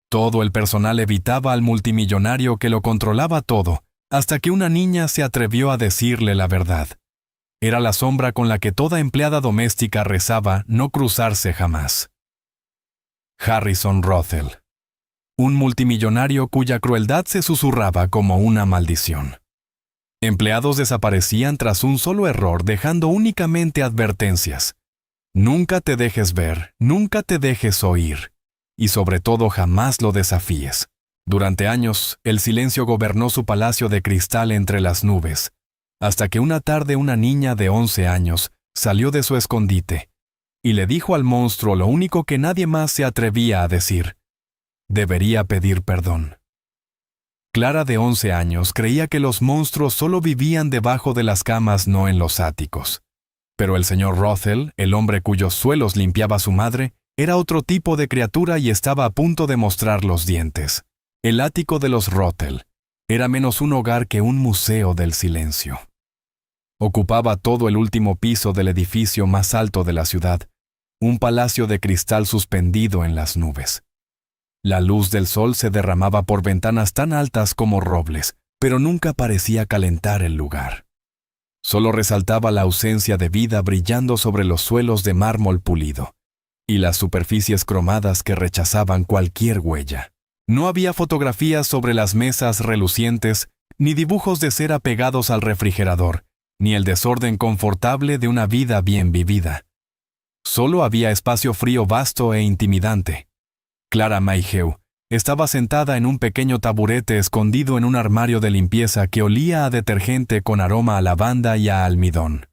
Todo el personal evitaba al multimillonario que lo controlaba todo, hasta que una niña se atrevió a decirle la verdad. Era la sombra con la que toda empleada doméstica rezaba no cruzarse jamás. Harrison Rothel. Un multimillonario cuya crueldad se susurraba como una maldición. Empleados desaparecían tras un solo error, dejando únicamente advertencias. Nunca te dejes ver, nunca te dejes oír, y sobre todo jamás lo desafíes. Durante años, el silencio gobernó su palacio de cristal entre las nubes, hasta que una tarde una niña de 11 años salió de su escondite y le dijo al monstruo lo único que nadie más se atrevía a decir: debería pedir perdón. Clara, de 11 años, creía que los monstruos solo vivían debajo de las camas, no en los áticos. Pero el señor Rothel, el hombre cuyos suelos limpiaba su madre, era otro tipo de criatura y estaba a punto de mostrar los dientes. El ático de los Rothel era menos un hogar que un museo del silencio. Ocupaba todo el último piso del edificio más alto de la ciudad, un palacio de cristal suspendido en las nubes. La luz del sol se derramaba por ventanas tan altas como robles, pero nunca parecía calentar el lugar. Solo resaltaba la ausencia de vida brillando sobre los suelos de mármol pulido y las superficies cromadas que rechazaban cualquier huella. No había fotografías sobre las mesas relucientes, ni dibujos de cera pegados al refrigerador, ni el desorden confortable de una vida bien vivida. Solo había espacio frío vasto e intimidante. Clara Mayhew estaba sentada en un pequeño taburete escondido en un armario de limpieza que olía a detergente con aroma a lavanda y a almidón.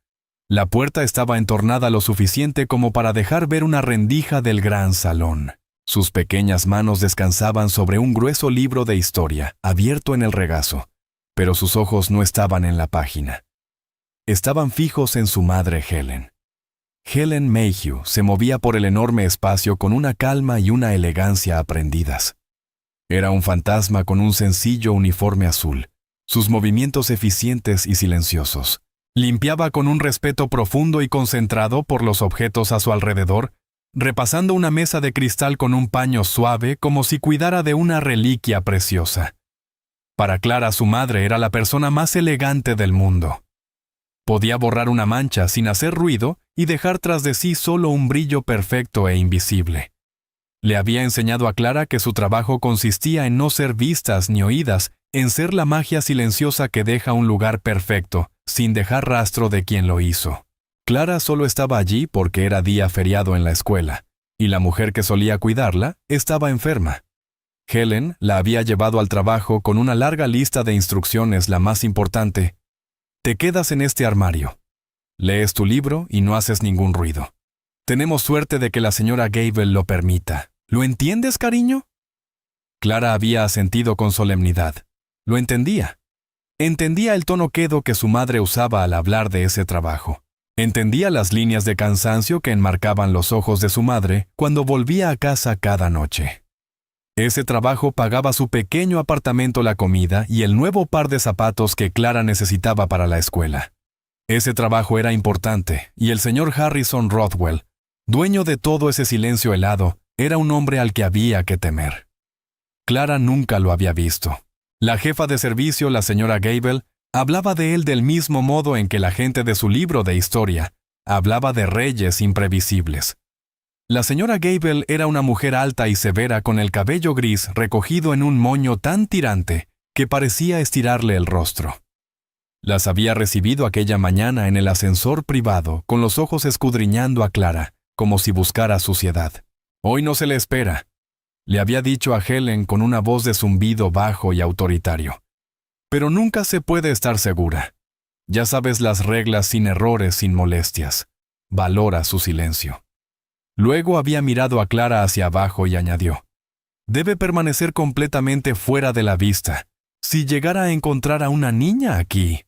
La puerta estaba entornada lo suficiente como para dejar ver una rendija del gran salón. Sus pequeñas manos descansaban sobre un grueso libro de historia, abierto en el regazo, pero sus ojos no estaban en la página. Estaban fijos en su madre Helen. Helen Mayhew se movía por el enorme espacio con una calma y una elegancia aprendidas. Era un fantasma con un sencillo uniforme azul, sus movimientos eficientes y silenciosos. Limpiaba con un respeto profundo y concentrado por los objetos a su alrededor, repasando una mesa de cristal con un paño suave como si cuidara de una reliquia preciosa. Para Clara, su madre era la persona más elegante del mundo. Podía borrar una mancha sin hacer ruido y dejar tras de sí solo un brillo perfecto e invisible. Le había enseñado a Clara que su trabajo consistía en no ser vistas ni oídas, en ser la magia silenciosa que deja un lugar perfecto, sin dejar rastro de quien lo hizo. Clara solo estaba allí porque era día feriado en la escuela, y la mujer que solía cuidarla estaba enferma. Helen la había llevado al trabajo con una larga lista de instrucciones, la más importante: te quedas en este armario. Lees tu libro y no haces ningún ruido. Tenemos suerte de que la señora Gable lo permita. ¿Lo entiendes, cariño? Clara había asentido con solemnidad. Lo entendía. Entendía el tono quedo que su madre usaba al hablar de ese trabajo. Entendía las líneas de cansancio que enmarcaban los ojos de su madre cuando volvía a casa cada noche. Ese trabajo pagaba su pequeño apartamento, la comida y el nuevo par de zapatos que Clara necesitaba para la escuela. Ese trabajo era importante, y el señor Harrison Rothwell, dueño de todo ese silencio helado, era un hombre al que había que temer. Clara nunca lo había visto. La jefa de servicio, la señora Gable, hablaba de él del mismo modo en que la gente de su libro de historia hablaba de reyes imprevisibles. La señora Gable era una mujer alta y severa con el cabello gris recogido en un moño tan tirante que parecía estirarle el rostro. Las había recibido aquella mañana en el ascensor privado, con los ojos escudriñando a Clara, como si buscara suciedad. Hoy no se le espera, le había dicho a Helen con una voz de zumbido bajo y autoritario. Pero nunca se puede estar segura. Ya sabes las reglas: sin errores, sin molestias. Valora su silencio. Luego había mirado a Clara hacia abajo y añadió: debe permanecer completamente fuera de la vista. Si llegara a encontrar a una niña aquí.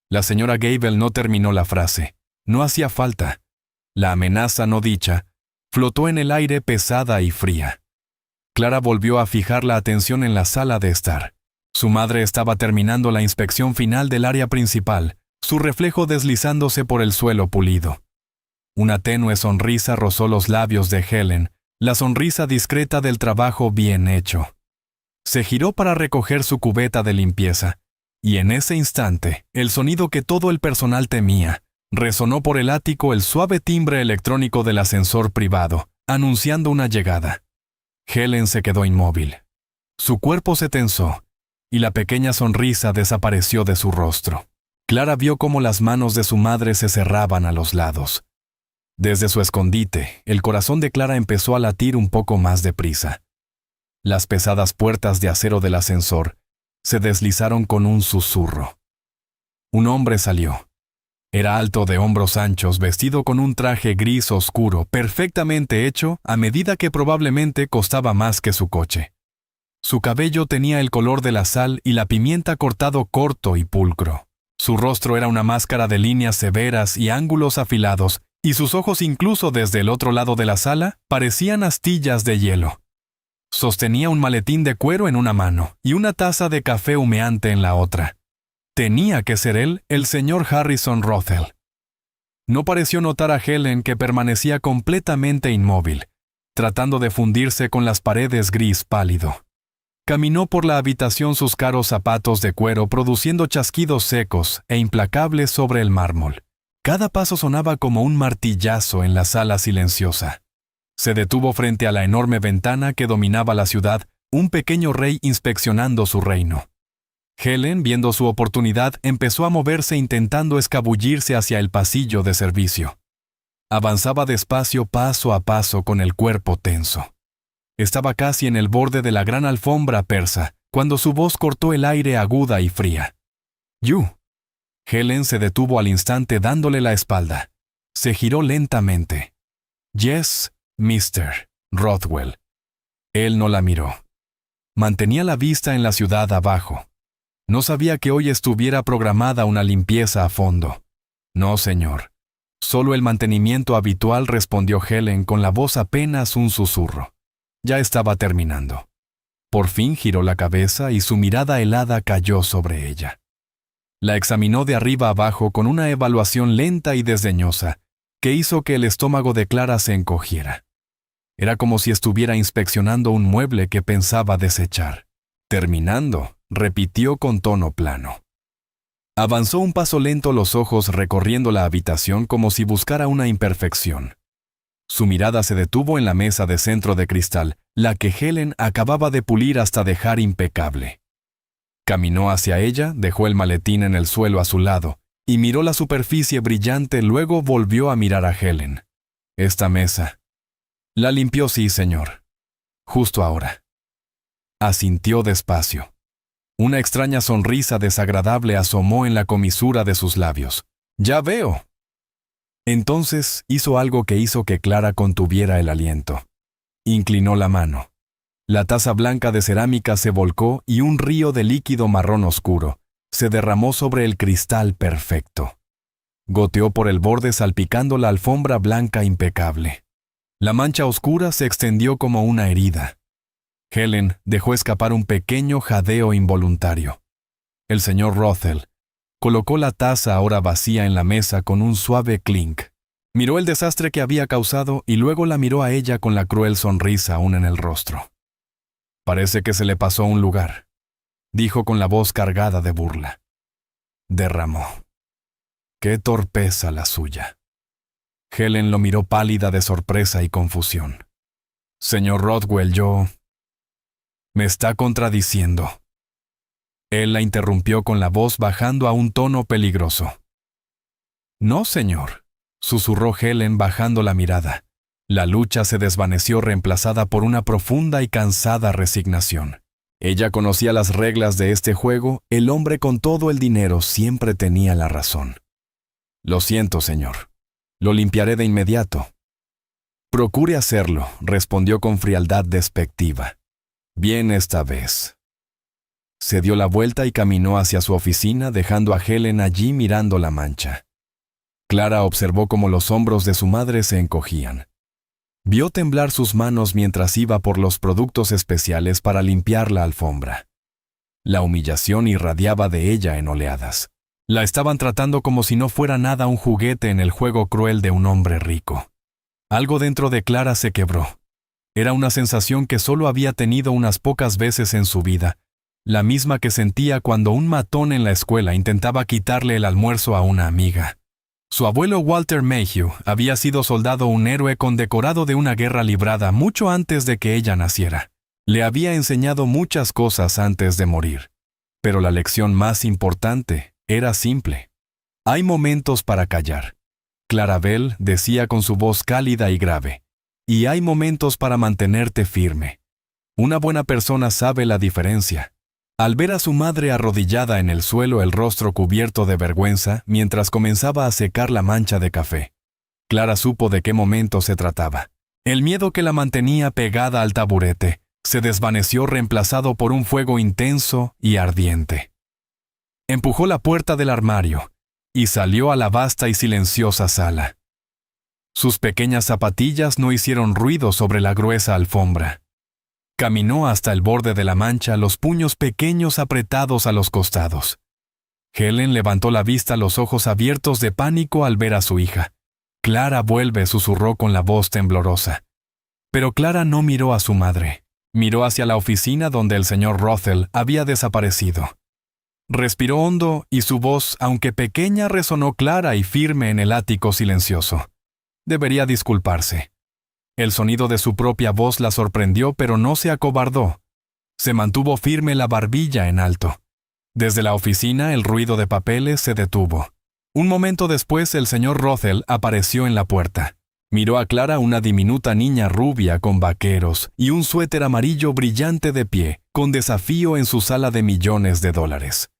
La señora Gable no terminó la frase. No hacía falta. La amenaza no dicha flotó en el aire pesada y fría. Clara volvió a fijar la atención en la sala de estar. Su madre estaba terminando la inspección final del área principal, su reflejo deslizándose por el suelo pulido. Una tenue sonrisa rozó los labios de Helen, la sonrisa discreta del trabajo bien hecho. Se giró para recoger su cubeta de limpieza, y en ese instante, el sonido que todo el personal temía, resonó por el ático el suave timbre electrónico del ascensor privado, anunciando una llegada. Helen se quedó inmóvil. Su cuerpo se tensó, y la pequeña sonrisa desapareció de su rostro. Clara vio cómo las manos de su madre se cerraban a los lados. Desde su escondite, el corazón de Clara empezó a latir un poco más deprisa. Las pesadas puertas de acero del ascensor se deslizaron con un susurro. Un hombre salió. Era alto, de hombros anchos, vestido con un traje gris oscuro, perfectamente hecho, a medida que probablemente costaba más que su coche. Su cabello tenía el color de la sal y la pimienta cortado corto y pulcro. Su rostro era una máscara de líneas severas y ángulos afilados, y sus ojos, incluso desde el otro lado de la sala, parecían astillas de hielo. Sostenía un maletín de cuero en una mano y una taza de café humeante en la otra. Tenía que ser él, el señor Harrison Rothel. No pareció notar a Helen, que permanecía completamente inmóvil, tratando de fundirse con las paredes gris pálido. Caminó por la habitación sus caros zapatos de cuero produciendo chasquidos secos e implacables sobre el mármol. Cada paso sonaba como un martillazo en la sala silenciosa. Se detuvo frente a la enorme ventana que dominaba la ciudad, un pequeño rey inspeccionando su reino. Helen, viendo su oportunidad, empezó a moverse intentando escabullirse hacia el pasillo de servicio. Avanzaba despacio, paso a paso, con el cuerpo tenso. Estaba casi en el borde de la gran alfombra persa, cuando su voz cortó el aire aguda y fría. «You». Helen se detuvo al instante dándole la espalda. Se giró lentamente. «Yes, Mr. Rothwell». Él no la miró. Mantenía la vista en la ciudad abajo. No sabía que hoy estuviera programada una limpieza a fondo. «No, señor. Solo el mantenimiento habitual», respondió Helen con la voz apenas un susurro. Ya estaba terminando. Por fin giró la cabeza y su mirada helada cayó sobre ella. La examinó de arriba abajo con una evaluación lenta y desdeñosa, que hizo que el estómago de Clara se encogiera. Era como si estuviera inspeccionando un mueble que pensaba desechar. «Terminando», repitió con tono plano. Avanzó un paso lento, los ojos recorriendo la habitación como si buscara una imperfección. Su mirada se detuvo en la mesa de centro de cristal, la que Helen acababa de pulir hasta dejar impecable. Caminó hacia ella, dejó el maletín en el suelo a su lado y miró la superficie brillante, luego volvió a mirar a Helen. «Esta mesa. La limpió, sí, señor. Justo ahora». Asintió despacio. Una extraña sonrisa desagradable asomó en la comisura de sus labios. «Ya veo». Entonces hizo algo que hizo que Clara contuviera el aliento. Inclinó la mano. La taza blanca de cerámica se volcó y un río de líquido marrón oscuro se derramó sobre el cristal perfecto. Goteó por el borde salpicando la alfombra blanca impecable. La mancha oscura se extendió como una herida. Helen dejó escapar un pequeño jadeo involuntario. El señor Rothel colocó la taza ahora vacía en la mesa con un suave clink. Miró el desastre que había causado y luego la miró a ella con la cruel sonrisa aún en el rostro. «Parece que se le pasó un lugar», dijo con la voz cargada de burla. Derramó. «Qué torpeza la suya». Helen lo miró pálida de sorpresa y confusión. «Señor Rothwell, yo...» «Me está contradiciendo». Él la interrumpió con la voz bajando a un tono peligroso. «No, señor», susurró Helen bajando la mirada. La lucha se desvaneció reemplazada por una profunda y cansada resignación. Ella conocía las reglas de este juego, el hombre con todo el dinero siempre tenía la razón. «Lo siento, señor. Lo limpiaré de inmediato». «Procure hacerlo», respondió con frialdad despectiva. «Bien esta vez». Se dio la vuelta y caminó hacia su oficina, dejando a Helen allí mirando la mancha. Clara observó cómo los hombros de su madre se encogían. Vio temblar sus manos mientras iba por los productos especiales para limpiar la alfombra. La humillación irradiaba de ella en oleadas. La estaban tratando como si no fuera nada un juguete en el juego cruel de un hombre rico. Algo dentro de Clara se quebró. Era una sensación que solo había tenido unas pocas veces en su vida, la misma que sentía cuando un matón en la escuela intentaba quitarle el almuerzo a una amiga. Su abuelo Walter Mayhew había sido soldado, un héroe condecorado de una guerra librada mucho antes de que ella naciera. Le había enseñado muchas cosas antes de morir, pero la lección más importante era simple. Hay momentos para callar. Clarabel decía con su voz cálida y grave, y hay momentos para mantenerte firme. Una buena persona sabe la diferencia. Al ver a su madre arrodillada en el suelo, el rostro cubierto de vergüenza, mientras comenzaba a secar la mancha de café, Clara supo de qué momento se trataba. El miedo que la mantenía pegada al taburete se desvaneció, reemplazado por un fuego intenso y ardiente. Empujó la puerta del armario y salió a la vasta y silenciosa sala. Sus pequeñas zapatillas no hicieron ruido sobre la gruesa alfombra. Caminó hasta el borde de la mancha, los puños pequeños apretados a los costados. Helen levantó la vista, los ojos abiertos de pánico al ver a su hija. «Clara, vuelve», susurró con la voz temblorosa. Pero Clara no miró a su madre. Miró hacia la oficina donde el señor Rothel había desaparecido. Respiró hondo y su voz, aunque pequeña, resonó clara y firme en el ático silencioso. Debería disculparse. El sonido de su propia voz la sorprendió, pero no se acobardó. Se mantuvo firme, la barbilla en alto. Desde la oficina el ruido de papeles se detuvo. Un momento después el señor Rothel apareció en la puerta. Miró a Clara, una diminuta niña rubia con vaqueros y un suéter amarillo brillante de pie, con desafío en su sala de millones de dólares.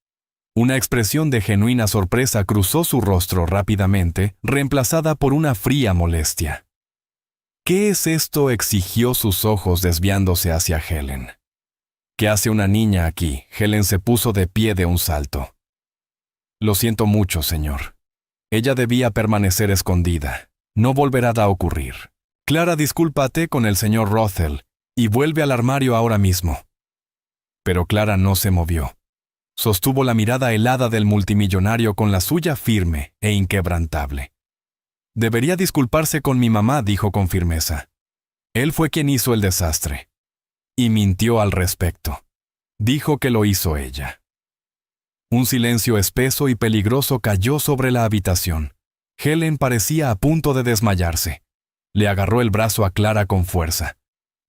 Una expresión de genuina sorpresa cruzó su rostro rápidamente, reemplazada por una fría molestia. «¿Qué es esto?», exigió, sus ojos desviándose hacia Helen. «¿Qué hace una niña aquí?». Helen se puso de pie de un salto. «Lo siento mucho, señor. Ella debía permanecer escondida. No volverá a ocurrir. Clara, discúlpate con el señor Rothel y vuelve al armario ahora mismo». Pero Clara no se movió. Sostuvo la mirada helada del multimillonario con la suya firme e inquebrantable. «Debería disculparse con mi mamá», dijo con firmeza. «Él fue quien hizo el desastre». Y mintió al respecto. Dijo que lo hizo ella. Un silencio espeso y peligroso cayó sobre la habitación. Helen parecía a punto de desmayarse. Le agarró el brazo a Clara con fuerza.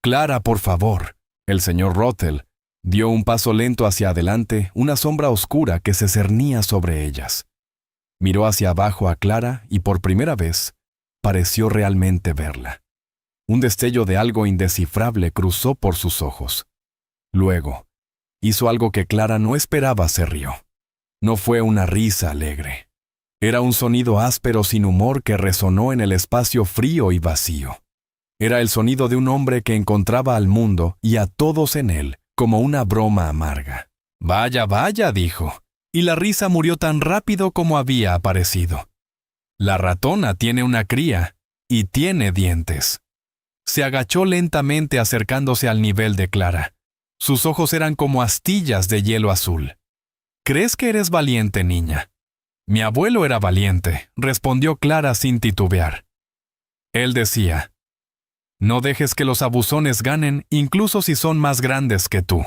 «Clara, por favor». El señor Rothel dio un paso lento hacia adelante, una sombra oscura que se cernía sobre ellas. Miró hacia abajo a Clara y por primera vez pareció realmente verla. Un destello de algo indescifrable cruzó por sus ojos. Luego, hizo algo que Clara no esperaba, se rió. No fue una risa alegre. Era un sonido áspero sin humor que resonó en el espacio frío y vacío. Era el sonido de un hombre que encontraba al mundo y a todos en él como una broma amarga. «Vaya, vaya», dijo. Y la risa murió tan rápido como había aparecido. «La ratona tiene una cría y tiene dientes». Se agachó lentamente, acercándose al nivel de Clara. Sus ojos eran como astillas de hielo azul. «¿Crees que eres valiente, niña?» «Mi abuelo era valiente», respondió Clara sin titubear. Él decía: «No dejes que los abusones ganen, incluso si son más grandes que tú».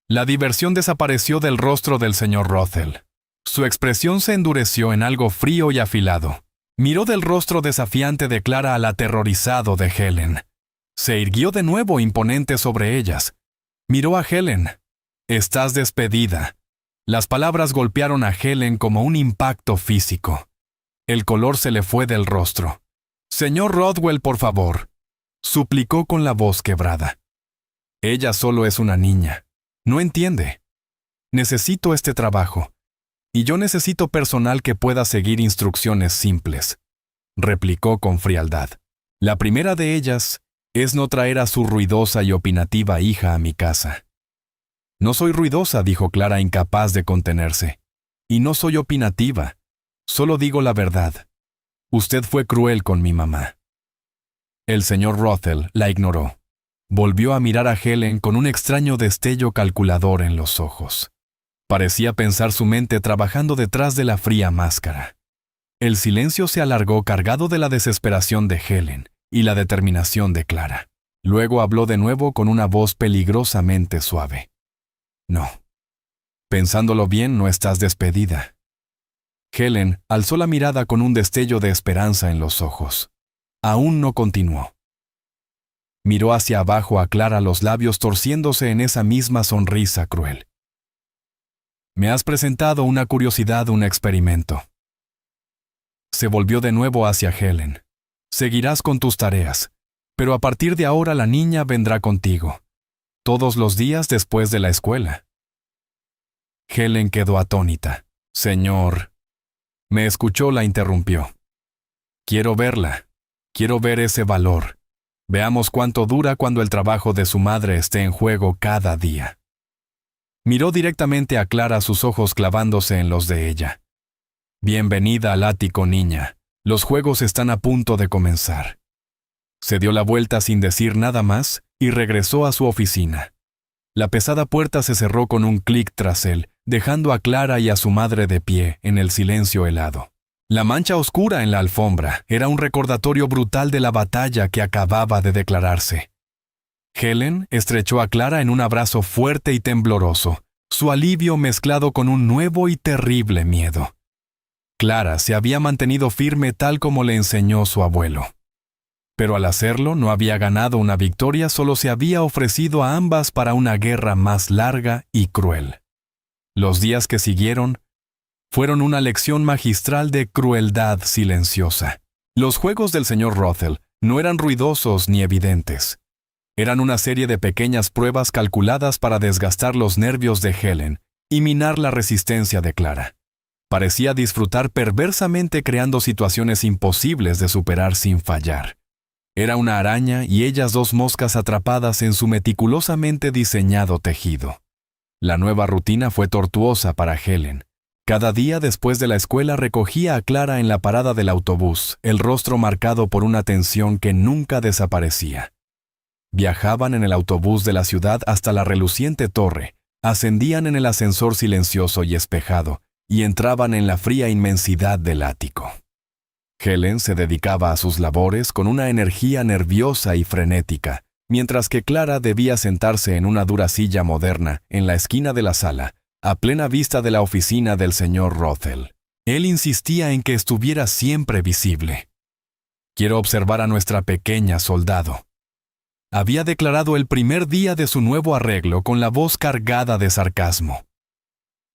La diversión desapareció del rostro del señor Rothel. Su expresión se endureció en algo frío y afilado. Miró del rostro desafiante de Clara al aterrorizado de Helen. Se irguió de nuevo, imponente sobre ellas. Miró a Helen. «Estás despedida». Las palabras golpearon a Helen como un impacto físico. El color se le fue del rostro. «Señor Rothwell, por favor», suplicó con la voz quebrada. «Ella solo es una niña. No entiende. Necesito este trabajo. Y yo necesito personal que pueda seguir instrucciones simples», replicó con frialdad. «La primera de ellas es no traer a su ruidosa y opinativa hija a mi casa». «No soy ruidosa», dijo Clara, incapaz de contenerse. «Y no soy opinativa. Solo digo la verdad. Usted fue cruel con mi mamá». El señor Rothel la ignoró. Volvió a mirar a Helen con un extraño destello calculador en los ojos. Parecía pensar su mente trabajando detrás de la fría máscara. El silencio se alargó, cargado de la desesperación de Helen y la determinación de Clara. Luego habló de nuevo con una voz peligrosamente suave. No. Pensándolo bien, no estás despedida. Helen alzó la mirada con un destello de esperanza en los ojos. Aún no continuó. Miró hacia abajo a Clara, los labios torciéndose en esa misma sonrisa cruel. Me has presentado una curiosidad, un experimento. Se volvió de nuevo hacia Helen. Seguirás con tus tareas, pero a partir de ahora la niña vendrá contigo, todos los días después de la escuela. Helen quedó atónita. Señor. Me escuchó, la interrumpió. Quiero verla. Quiero ver ese valor. Veamos cuánto dura cuando el trabajo de su madre esté en juego cada día. Miró directamente a Clara, sus ojos clavándose en los de ella. Bienvenida al ático, niña. Los juegos están a punto de comenzar. Se dio la vuelta sin decir nada más y regresó a su oficina. La pesada puerta se cerró con un clic tras él, dejando a Clara y a su madre de pie en el silencio helado. La mancha oscura en la alfombra era un recordatorio brutal de la batalla que acababa de declararse. Helen estrechó a Clara en un abrazo fuerte y tembloroso, su alivio mezclado con un nuevo y terrible miedo. Clara se había mantenido firme tal como le enseñó su abuelo. Pero al hacerlo no había ganado una victoria, solo se había ofrecido a ambas para una guerra más larga y cruel. Los días que siguieron fueron una lección magistral de crueldad silenciosa. Los juegos del señor Rothel no eran ruidosos ni evidentes. Eran una serie de pequeñas pruebas calculadas para desgastar los nervios de Helen y minar la resistencia de Clara. Parecía disfrutar perversamente creando situaciones imposibles de superar sin fallar. Era una araña y ellas dos moscas atrapadas en su meticulosamente diseñado tejido. La nueva rutina fue tortuosa para Helen. Cada día después de la escuela recogía a Clara en la parada del autobús, el rostro marcado por una tensión que nunca desaparecía. Viajaban en el autobús de la ciudad hasta la reluciente torre, ascendían en el ascensor silencioso y espejado, y entraban en la fría inmensidad del ático. Helen se dedicaba a sus labores con una energía nerviosa y frenética, mientras que Clara debía sentarse en una dura silla moderna en la esquina de la sala, a plena vista de la oficina del señor Rothel. Él insistía en que estuviera siempre visible. Quiero observar a nuestra pequeña soldado. Había declarado el primer día de su nuevo arreglo con la voz cargada de sarcasmo.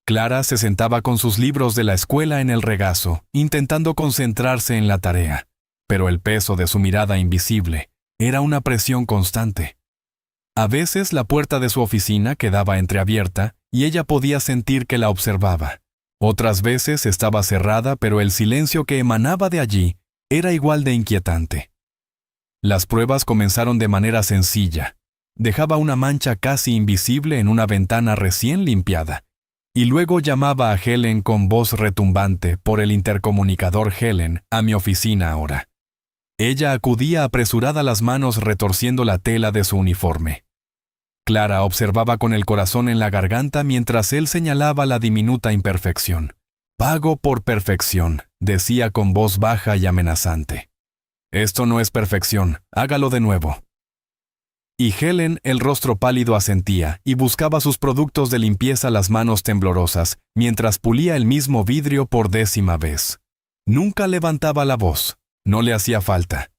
Clara se sentaba con sus libros de la escuela en el regazo, intentando concentrarse en la tarea, pero el peso de su mirada invisible era una presión constante. A veces la puerta de su oficina quedaba entreabierta y ella podía sentir que la observaba. Otras veces estaba cerrada, pero el silencio que emanaba de allí era igual de inquietante. Las pruebas comenzaron de manera sencilla. Dejaba una mancha casi invisible en una ventana recién limpiada, y luego llamaba a Helen con voz retumbante por el intercomunicador. Helen, a mi oficina ahora. Ella acudía apresurada, las manos retorciendo la tela de su uniforme. Clara observaba con el corazón en la garganta mientras él señalaba la diminuta imperfección. Pago por perfección, decía con voz baja y amenazante. Esto no es perfección, hágalo de nuevo. Y Helen, el rostro pálido, asentía y buscaba sus productos de limpieza, las manos temblorosas, mientras pulía el mismo vidrio por 10ª vez. Nunca levantaba la voz, no le hacía falta.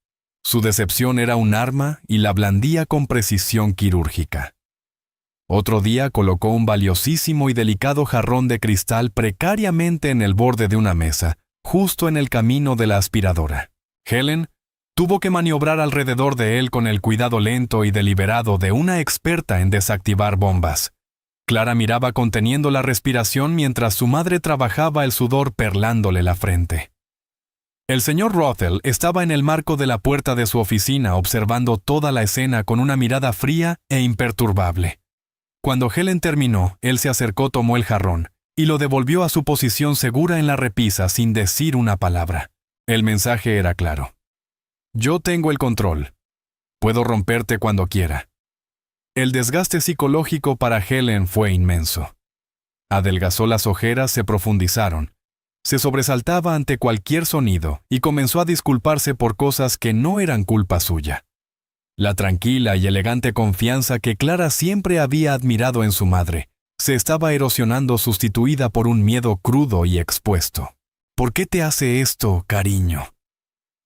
Su decepción era un arma y la blandía con precisión quirúrgica. Otro día colocó un valiosísimo y delicado jarrón de cristal precariamente en el borde de una mesa, justo en el camino de la aspiradora. Helen tuvo que maniobrar alrededor de él con el cuidado lento y deliberado de una experta en desactivar bombas. Clara miraba conteniendo la respiración mientras su madre trabajaba, el sudor perlándole la frente. El señor Rothel estaba en el marco de la puerta de su oficina observando toda la escena con una mirada fría e imperturbable. Cuando Helen terminó, él se acercó, tomó el jarrón y lo devolvió a su posición segura en la repisa sin decir una palabra. El mensaje era claro. Yo tengo el control. Puedo romperte cuando quiera. El desgaste psicológico para Helen fue inmenso. Adelgazó, las ojeras se profundizaron, Se sobresaltaba ante cualquier sonido y comenzó a disculparse por cosas que no eran culpa suya. La tranquila y elegante confianza que Clara siempre había admirado en su madre se estaba erosionando, sustituida por un miedo crudo y expuesto. «¿Por qué te hace esto, cariño?»,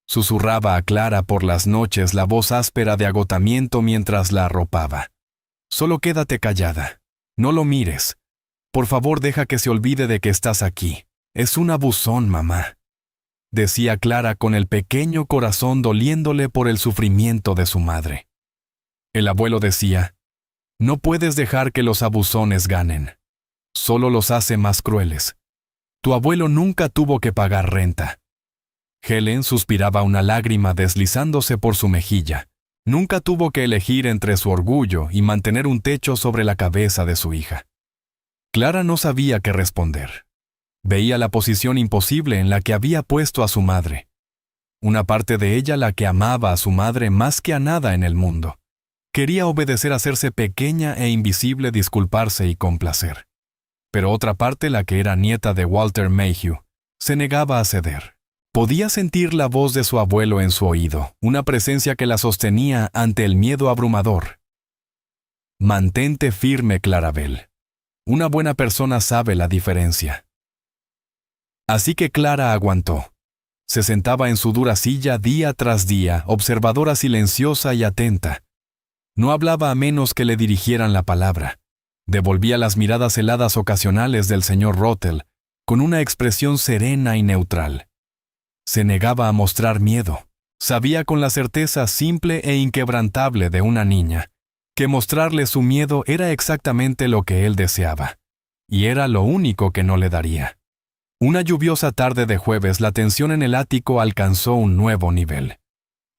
susurraba a Clara por las noches la voz áspera de agotamiento mientras la arropaba. «Solo quédate callada. No lo mires. Por favor, deja que se olvide de que estás aquí. Es un abusón, mamá», decía Clara con el pequeño corazón doliéndole por el sufrimiento de su madre. El abuelo decía: «No puedes dejar que los abusones ganen. Solo los hace más crueles. Tu abuelo nunca tuvo que pagar renta». Helen suspiraba una lágrima deslizándose por su mejilla. Nunca tuvo que elegir entre su orgullo y mantener un techo sobre la cabeza de su hija. Clara no sabía qué responder. Veía la posición imposible en la que había puesto a su madre. Una parte de ella, la que amaba a su madre más que a nada en el mundo, quería obedecer, hacerse pequeña e invisible, disculparse y complacer. Pero otra parte, la que era nieta de Walter Mayhew, se negaba a ceder. Podía sentir la voz de su abuelo en su oído, una presencia que la sostenía ante el miedo abrumador. «Mantente firme, Clarabel. Una buena persona sabe la diferencia». Así que Clara aguantó. Se sentaba en su dura silla día tras día, observadora, silenciosa y atenta. No hablaba a menos que le dirigieran la palabra. Devolvía las miradas heladas ocasionales del señor Rothel con una expresión serena y neutral. Se negaba a mostrar miedo. Sabía con la certeza simple e inquebrantable de una niña que mostrarle su miedo era exactamente lo que él deseaba, y era lo único que no le daría. Una lluviosa tarde de jueves, la tensión en el ático alcanzó un nuevo nivel.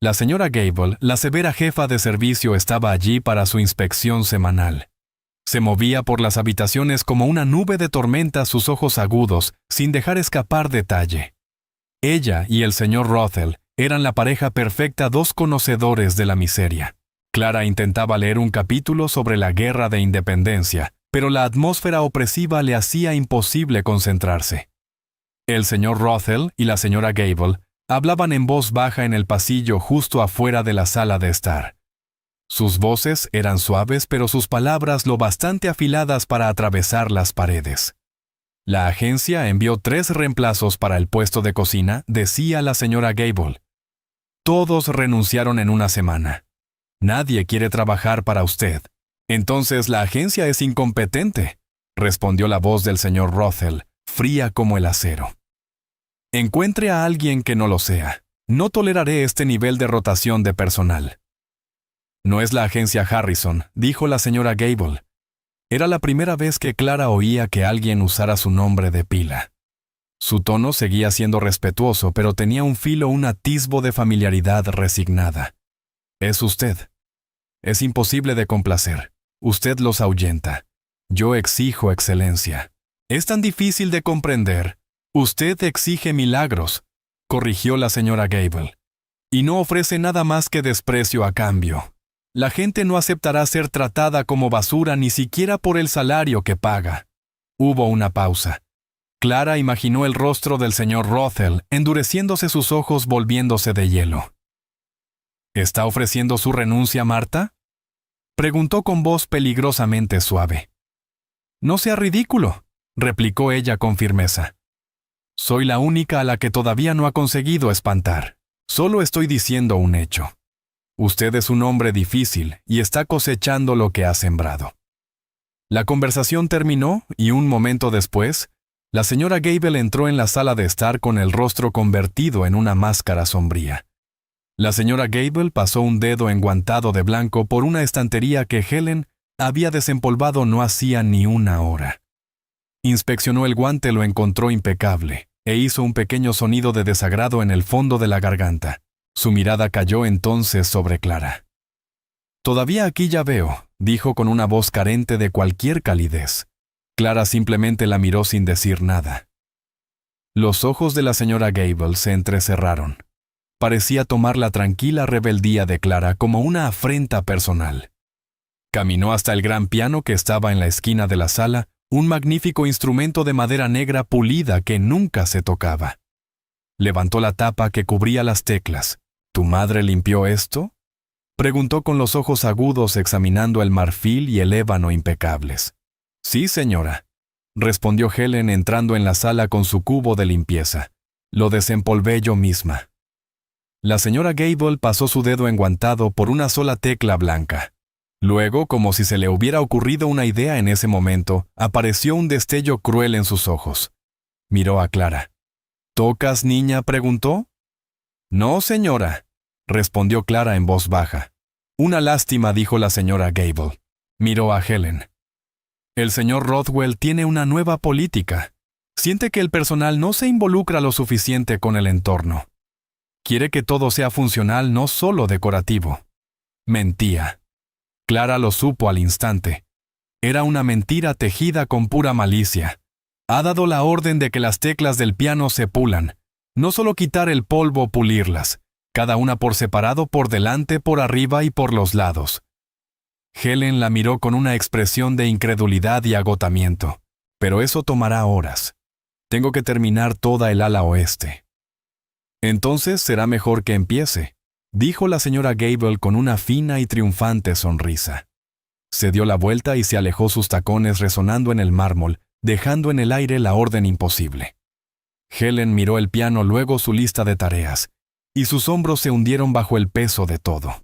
La señora Gable, la severa jefa de servicio, estaba allí para su inspección semanal. Se movía por las habitaciones como una nube de tormenta, sus ojos agudos, sin dejar escapar detalle. Ella y el señor Rothel eran la pareja perfecta, dos conocedores de la miseria. Clara intentaba leer un capítulo sobre la guerra de independencia, pero la atmósfera opresiva le hacía imposible concentrarse. El señor Rothel y la señora Gable hablaban en voz baja en el pasillo justo afuera de la sala de estar. Sus voces eran suaves, pero sus palabras lo bastante afiladas para atravesar las paredes. «La agencia envió 3 reemplazos para el puesto de cocina», decía la señora Gable. «Todos renunciaron en una semana. Nadie quiere trabajar para usted». «Entonces la agencia es incompetente», respondió la voz del señor Rothel, fría como el acero. «Encuentre a alguien que no lo sea. No toleraré este nivel de rotación de personal». «No es la agencia Harrison», dijo la señora Gable. Era la primera vez que Clara oía que alguien usara su nombre de pila. Su tono seguía siendo respetuoso, pero tenía un filo, un atisbo de familiaridad resignada. «Es usted. Es imposible de complacer. Usted los ahuyenta. Yo exijo excelencia. Es tan difícil de comprender. Usted exige milagros», corrigió la señora Gable. «Y no ofrece nada más que desprecio a cambio. La gente no aceptará ser tratada como basura ni siquiera por el salario que paga». Hubo una pausa. Clara imaginó el rostro del señor Rothel, endureciéndose, sus ojos volviéndose de hielo. «¿Está ofreciendo su renuncia, Marta?», preguntó con voz peligrosamente suave. «No sea ridículo», replicó ella con firmeza. «Soy la única a la que todavía no ha conseguido espantar. Solo estoy diciendo un hecho. Usted es un hombre difícil y está cosechando lo que ha sembrado». La conversación terminó y un momento después, la señora Gable entró en la sala de estar con el rostro convertido en una máscara sombría. La señora Gable pasó un dedo enguantado de blanco por una estantería que Helen había desempolvado no hacía ni una hora. Inspeccionó el guante, lo encontró impecable, e hizo un pequeño sonido de desagrado en el fondo de la garganta. Su mirada cayó entonces sobre Clara. «Todavía aquí ya veo», dijo con una voz carente de cualquier calidez. Clara simplemente la miró sin decir nada. Los ojos de la señora Gable se entrecerraron. Parecía tomar la tranquila rebeldía de Clara como una afrenta personal. Caminó hasta el gran piano que estaba en la esquina de la sala, un magnífico instrumento de madera negra pulida que nunca se tocaba. Levantó la tapa que cubría las teclas. ¿Tu madre limpió esto?, preguntó con los ojos agudos examinando el marfil y el ébano impecables. Sí, señora, respondió Helen entrando en la sala con su cubo de limpieza. Lo desempolvé yo misma. La señora Gable pasó su dedo enguantado por una sola tecla blanca. Luego, como si se le hubiera ocurrido una idea en ese momento, apareció un destello cruel en sus ojos. Miró a Clara. ¿Tocas, niña?, preguntó. No, señora, respondió Clara en voz baja. Una lástima, dijo la señora Gable. Miró a Helen. El señor Rothwell tiene una nueva política. Siente que el personal no se involucra lo suficiente con el entorno. Quiere que todo sea funcional, no solo decorativo. Mentía. Clara lo supo al instante. Era una mentira tejida con pura malicia. Ha dado la orden de que las teclas del piano se pulan. No solo quitar el polvo, pulirlas. Cada una por separado, por delante, por arriba y por los lados. Helen la miró con una expresión de incredulidad y agotamiento. Pero eso tomará horas. Tengo que terminar toda el ala oeste. Entonces será mejor que empiece, dijo la señora Gable con una fina y triunfante sonrisa. Se dio la vuelta y se alejó, sus tacones resonando en el mármol, dejando en el aire la orden imposible. Helen miró el piano, luego su lista de tareas, y sus hombros se hundieron bajo el peso de todo.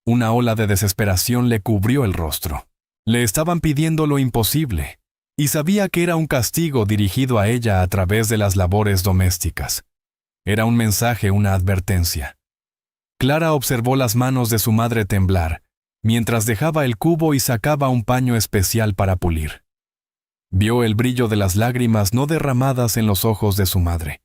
Una ola de desesperación le cubrió el rostro. Le estaban pidiendo lo imposible, y sabía que era un castigo dirigido a ella a través de las labores domésticas. Era un mensaje, una advertencia. Clara observó las manos de su madre temblar, mientras dejaba el cubo y sacaba un paño especial para pulir. Vio el brillo de las lágrimas no derramadas en los ojos de su madre,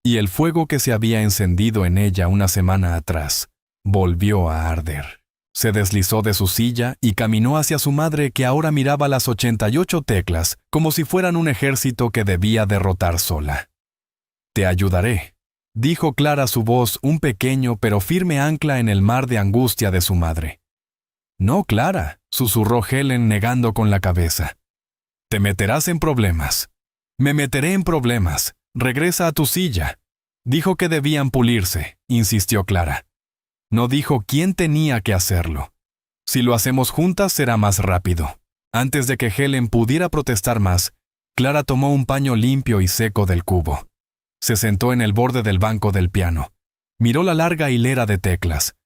y el fuego que se había encendido en ella una semana atrás volvió a arder. Se deslizó de su silla y caminó hacia su madre, que ahora miraba las 88 teclas como si fueran un ejército que debía derrotar sola. «Te ayudaré», dijo Clara, su voz un pequeño pero firme ancla en el mar de angustia de su madre. «No, Clara», susurró Helen negando con la cabeza. «Te meterás en problemas». «Me meteré en problemas. Regresa a tu silla». «Dijo que debían pulirse», insistió Clara. No dijo quién tenía que hacerlo. «Si lo hacemos juntas será más rápido». Antes de que Helen pudiera protestar más, Clara tomó un paño limpio y seco del cubo. Se sentó en el borde del banco del piano. Miró la larga hilera de teclas.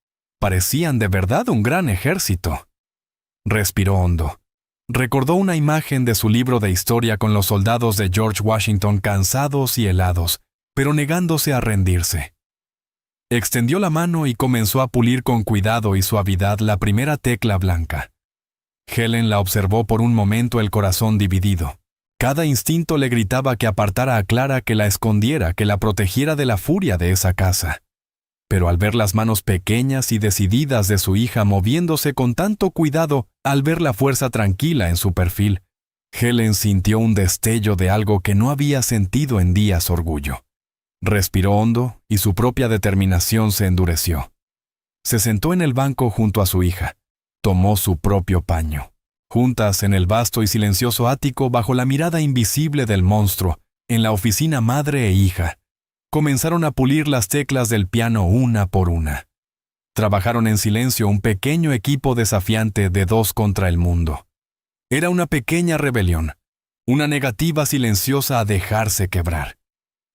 Parecían de verdad un gran ejército. Respiró hondo. Recordó una imagen de su libro de historia con los soldados de George Washington cansados y helados, pero negándose a rendirse. Extendió la mano y comenzó a pulir con cuidado y suavidad la primera tecla blanca. Helen la observó por un momento, el corazón dividido. Cada instinto le gritaba que apartara a Clara, que la escondiera, que la protegiera de la furia de esa casa. Pero al ver las manos pequeñas y decididas de su hija moviéndose con tanto cuidado, al ver la fuerza tranquila en su perfil, Helen sintió un destello de algo que no había sentido en días: orgullo. Respiró hondo y su propia determinación se endureció. Se sentó en el banco junto a su hija. Tomó su propio paño. Juntas en el vasto y silencioso ático, bajo la mirada invisible del monstruo, en la oficina madre e hija, comenzaron a pulir las teclas del piano una por una. Trabajaron en silencio, un pequeño equipo desafiante de dos contra el mundo. Era una pequeña rebelión, una negativa silenciosa a dejarse quebrar.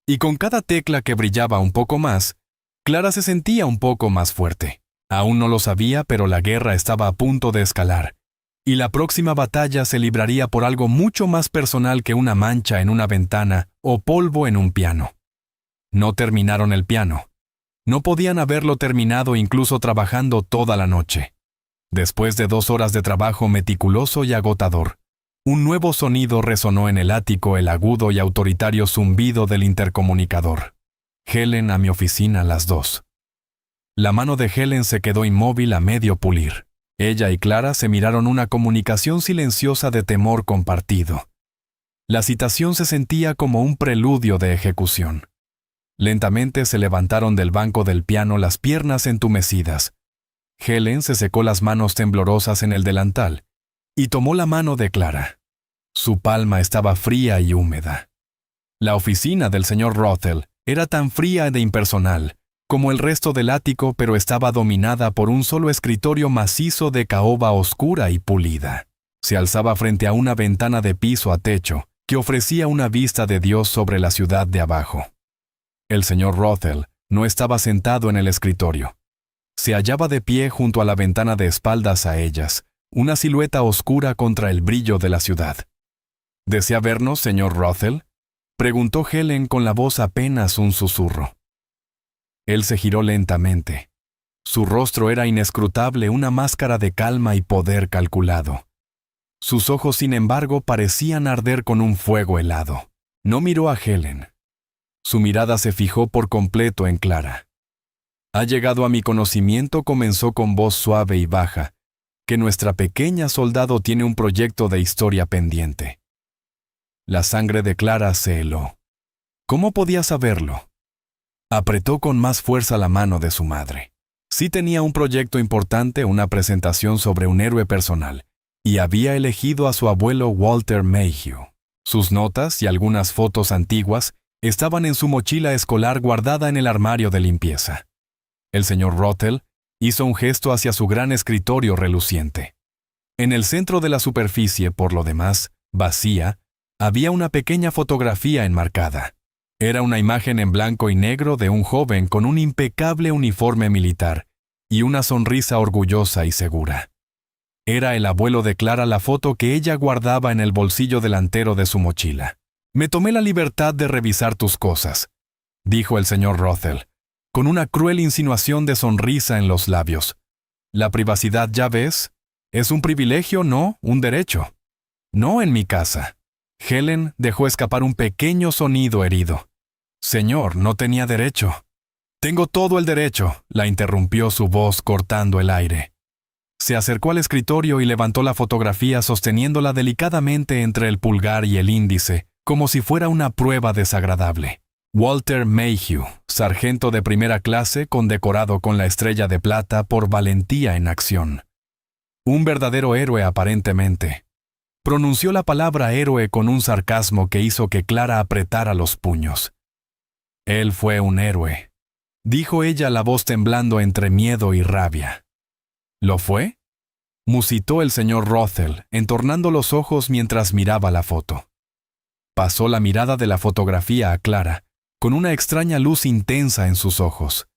Y con cada tecla que brillaba un poco más, Clara se sentía un poco más fuerte. Aún no lo sabía, pero la guerra estaba a punto de escalar, y la próxima batalla se libraría por algo mucho más personal que una mancha en una ventana o polvo en un piano. No terminaron el piano. No podían haberlo terminado incluso trabajando toda la noche. Después de 2 horas de trabajo meticuloso y agotador, un nuevo sonido resonó en el ático, el agudo y autoritario zumbido del intercomunicador. «Helen, a mi oficina, las 2». La mano de Helen se quedó inmóvil a medio pulir. Ella y Clara se miraron, una comunicación silenciosa de temor compartido. La citación se sentía como un preludio de ejecución. Lentamente se levantaron del banco del piano, las piernas entumecidas. Helen se secó las manos temblorosas en el delantal y tomó la mano de Clara. Su palma estaba fría y húmeda. La oficina del señor Rothel era tan fría e impersonal como el resto del ático, pero estaba dominada por un solo escritorio macizo de caoba oscura y pulida. Se alzaba frente a una ventana de piso a techo que ofrecía una vista de Dios sobre la ciudad de abajo. El señor Rothel no estaba sentado en el escritorio. Se hallaba de pie junto a la ventana de espaldas a ellas, una silueta oscura contra el brillo de la ciudad. ¿Desea vernos, señor Rothel?, preguntó Helen con la voz apenas un susurro. Él se giró lentamente. Su rostro era inescrutable, una máscara de calma y poder calculado. Sus ojos, sin embargo, parecían arder con un fuego helado. No miró a Helen. Su mirada se fijó por completo en Clara. «Ha llegado a mi conocimiento», comenzó con voz suave y baja, «que nuestra pequeña soldado tiene un proyecto de historia pendiente». La sangre de Clara se heló. ¿Cómo podía saberlo? Apretó con más fuerza la mano de su madre. Sí tenía un proyecto importante, una presentación sobre un héroe personal, y había elegido a su abuelo Walter Mayhew. Sus notas y algunas fotos antiguas estaban en su mochila escolar guardada en el armario de limpieza. El señor Rothel hizo un gesto hacia su gran escritorio reluciente. En el centro de la superficie, por lo demás, vacía, había una pequeña fotografía enmarcada. Era una imagen en blanco y negro de un joven con un impecable uniforme militar y una sonrisa orgullosa y segura. Era el abuelo de Clara, la foto que ella guardaba en el bolsillo delantero de su mochila. «Me tomé la libertad de revisar tus cosas», dijo el señor Rothel, con una cruel insinuación de sonrisa en los labios. «La privacidad, ya ves, es un privilegio, no un derecho. No en mi casa». Helen dejó escapar un pequeño sonido herido. «Señor, no tenía derecho». «Tengo todo el derecho», la interrumpió su voz cortando el aire. Se acercó al escritorio y levantó la fotografía sosteniéndola delicadamente entre el pulgar y el índice, como si fuera una prueba desagradable. Walter Mayhew, sargento de primera clase condecorado con la Estrella de Plata por valentía en acción. Un verdadero héroe aparentemente. Pronunció la palabra héroe con un sarcasmo que hizo que Clara apretara los puños. «Él fue un héroe», dijo ella, la voz temblando entre miedo y rabia. «¿Lo fue?», musitó el señor Rothel, entornando los ojos mientras miraba la foto. Pasó la mirada de la fotografía a Clara, con una extraña luz intensa en sus ojos.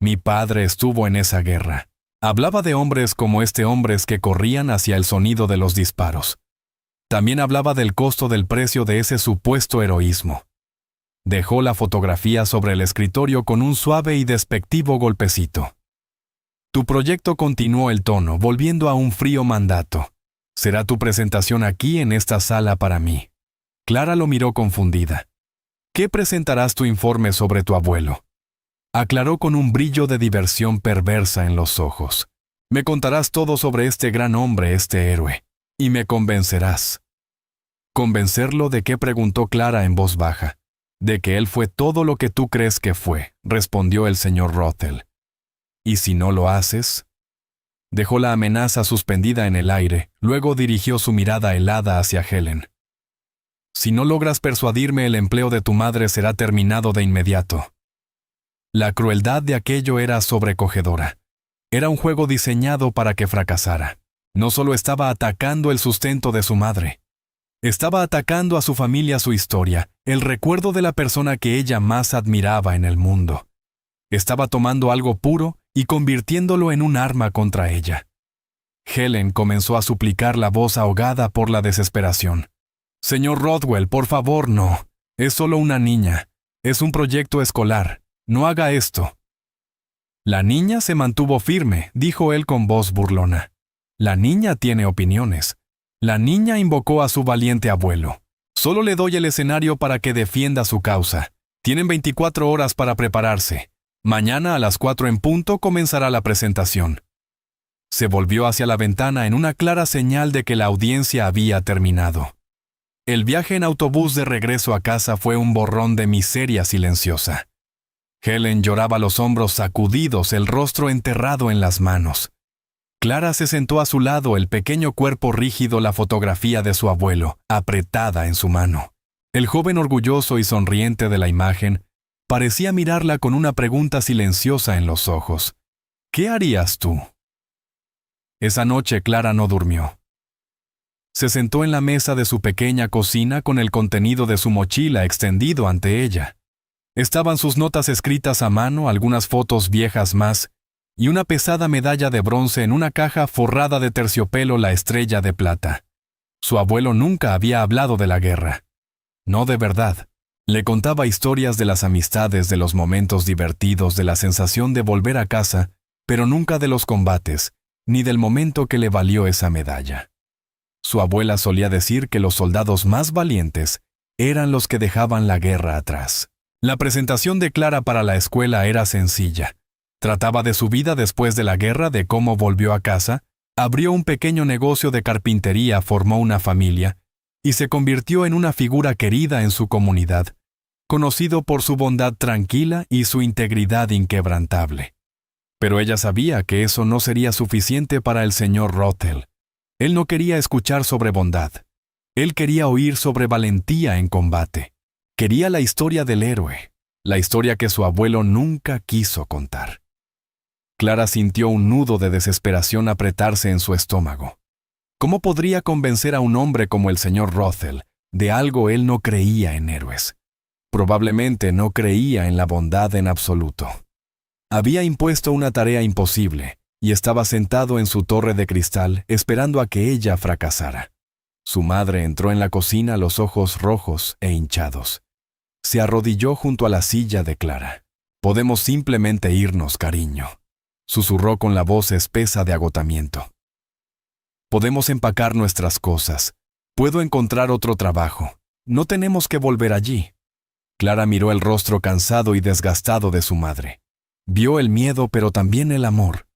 «Mi padre estuvo en esa guerra». Hablaba de hombres como este, hombres que corrían hacia el sonido de los disparos. También hablaba del costo del precio de ese supuesto heroísmo. Dejó la fotografía sobre el escritorio con un suave y despectivo golpecito. «Tu proyecto», continuó el tono, volviendo a un frío mandato. «Será tu presentación aquí en esta sala para mí». Clara lo miró confundida. «¿Qué presentarás tu informe sobre tu abuelo?», aclaró con un brillo de diversión perversa en los ojos. «Me contarás todo sobre este gran hombre, este héroe, y me convencerás». «¿Convencerlo de qué?», preguntó Clara en voz baja. «De que él fue todo lo que tú crees que fue», respondió el señor Rothel. «¿Y si no lo haces?». Dejó la amenaza suspendida en el aire, luego dirigió su mirada helada hacia Helen. «Si no logras persuadirme, el empleo de tu madre será terminado de inmediato». La crueldad de aquello era sobrecogedora. Era un juego diseñado para que fracasara. No solo estaba atacando el sustento de su madre. Estaba atacando a su familia, su historia, el recuerdo de la persona que ella más admiraba en el mundo. Estaba tomando algo puro y convirtiéndolo en un arma contra ella. Helen comenzó a suplicar, la voz ahogada por la desesperación. «Señor Rothwell, por favor, no. Es solo una niña. Es un proyecto escolar. No haga esto». «La niña se mantuvo firme», dijo él con voz burlona. «La niña tiene opiniones. La niña invocó a su valiente abuelo. Solo le doy el escenario para que defienda su causa. Tienen 24 horas para prepararse. Mañana a las 4 en punto comenzará la presentación». Se volvió hacia la ventana en una clara señal de que la audiencia había terminado. El viaje en autobús de regreso a casa fue un borrón de miseria silenciosa. Helen lloraba, los hombros sacudidos, el rostro enterrado en las manos. Clara se sentó a su lado, el pequeño cuerpo rígido, la fotografía de su abuelo, apretada en su mano. El joven orgulloso y sonriente de la imagen parecía mirarla con una pregunta silenciosa en los ojos. ¿Qué harías tú? Esa noche Clara no durmió. Se sentó en la mesa de su pequeña cocina con el contenido de su mochila extendido ante ella. Estaban sus notas escritas a mano, algunas fotos viejas más, y una pesada medalla de bronce en una caja forrada de terciopelo, la estrella de plata. Su abuelo nunca había hablado de la guerra. No de verdad. Le contaba historias de las amistades, de los momentos divertidos, de la sensación de volver a casa, pero nunca de los combates, ni del momento que le valió esa medalla. Su abuela solía decir que los soldados más valientes eran los que dejaban la guerra atrás. La presentación de Clara para la escuela era sencilla. Trataba de su vida después de la guerra, de cómo volvió a casa, abrió un pequeño negocio de carpintería, formó una familia y se convirtió en una figura querida en su comunidad, conocido por su bondad tranquila y su integridad inquebrantable. Pero ella sabía que eso no sería suficiente para el señor Rothel. Él no quería escuchar sobre bondad. Él quería oír sobre valentía en combate. Quería la historia del héroe, la historia que su abuelo nunca quiso contar. Clara sintió un nudo de desesperación apretarse en su estómago. ¿Cómo podría convencer a un hombre como el señor Rothel de algo? Él no creía en héroes. Probablemente no creía en la bondad en absoluto. Había impuesto una tarea imposible y estaba sentado en su torre de cristal esperando a que ella fracasara. Su madre entró en la cocina, los ojos rojos e hinchados. Se arrodilló junto a la silla de Clara. «Podemos simplemente irnos, cariño», susurró con la voz espesa de agotamiento. «Podemos empacar nuestras cosas. Puedo encontrar otro trabajo. No tenemos que volver allí». Clara miró el rostro cansado y desgastado de su madre. Vio el miedo, pero también el amor.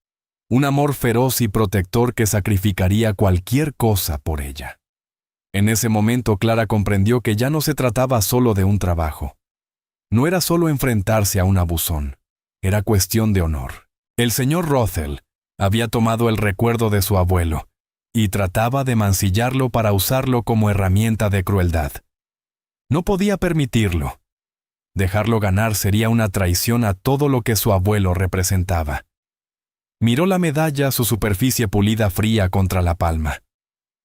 Un amor feroz y protector que sacrificaría cualquier cosa por ella. En ese momento Clara comprendió que ya no se trataba solo de un trabajo. No era solo enfrentarse a un abusón. Era cuestión de honor. El señor Rothel había tomado el recuerdo de su abuelo y trataba de mancillarlo para usarlo como herramienta de crueldad. No podía permitirlo. Dejarlo ganar sería una traición a todo lo que su abuelo representaba. Miró la medalla, su superficie pulida fría contra la palma.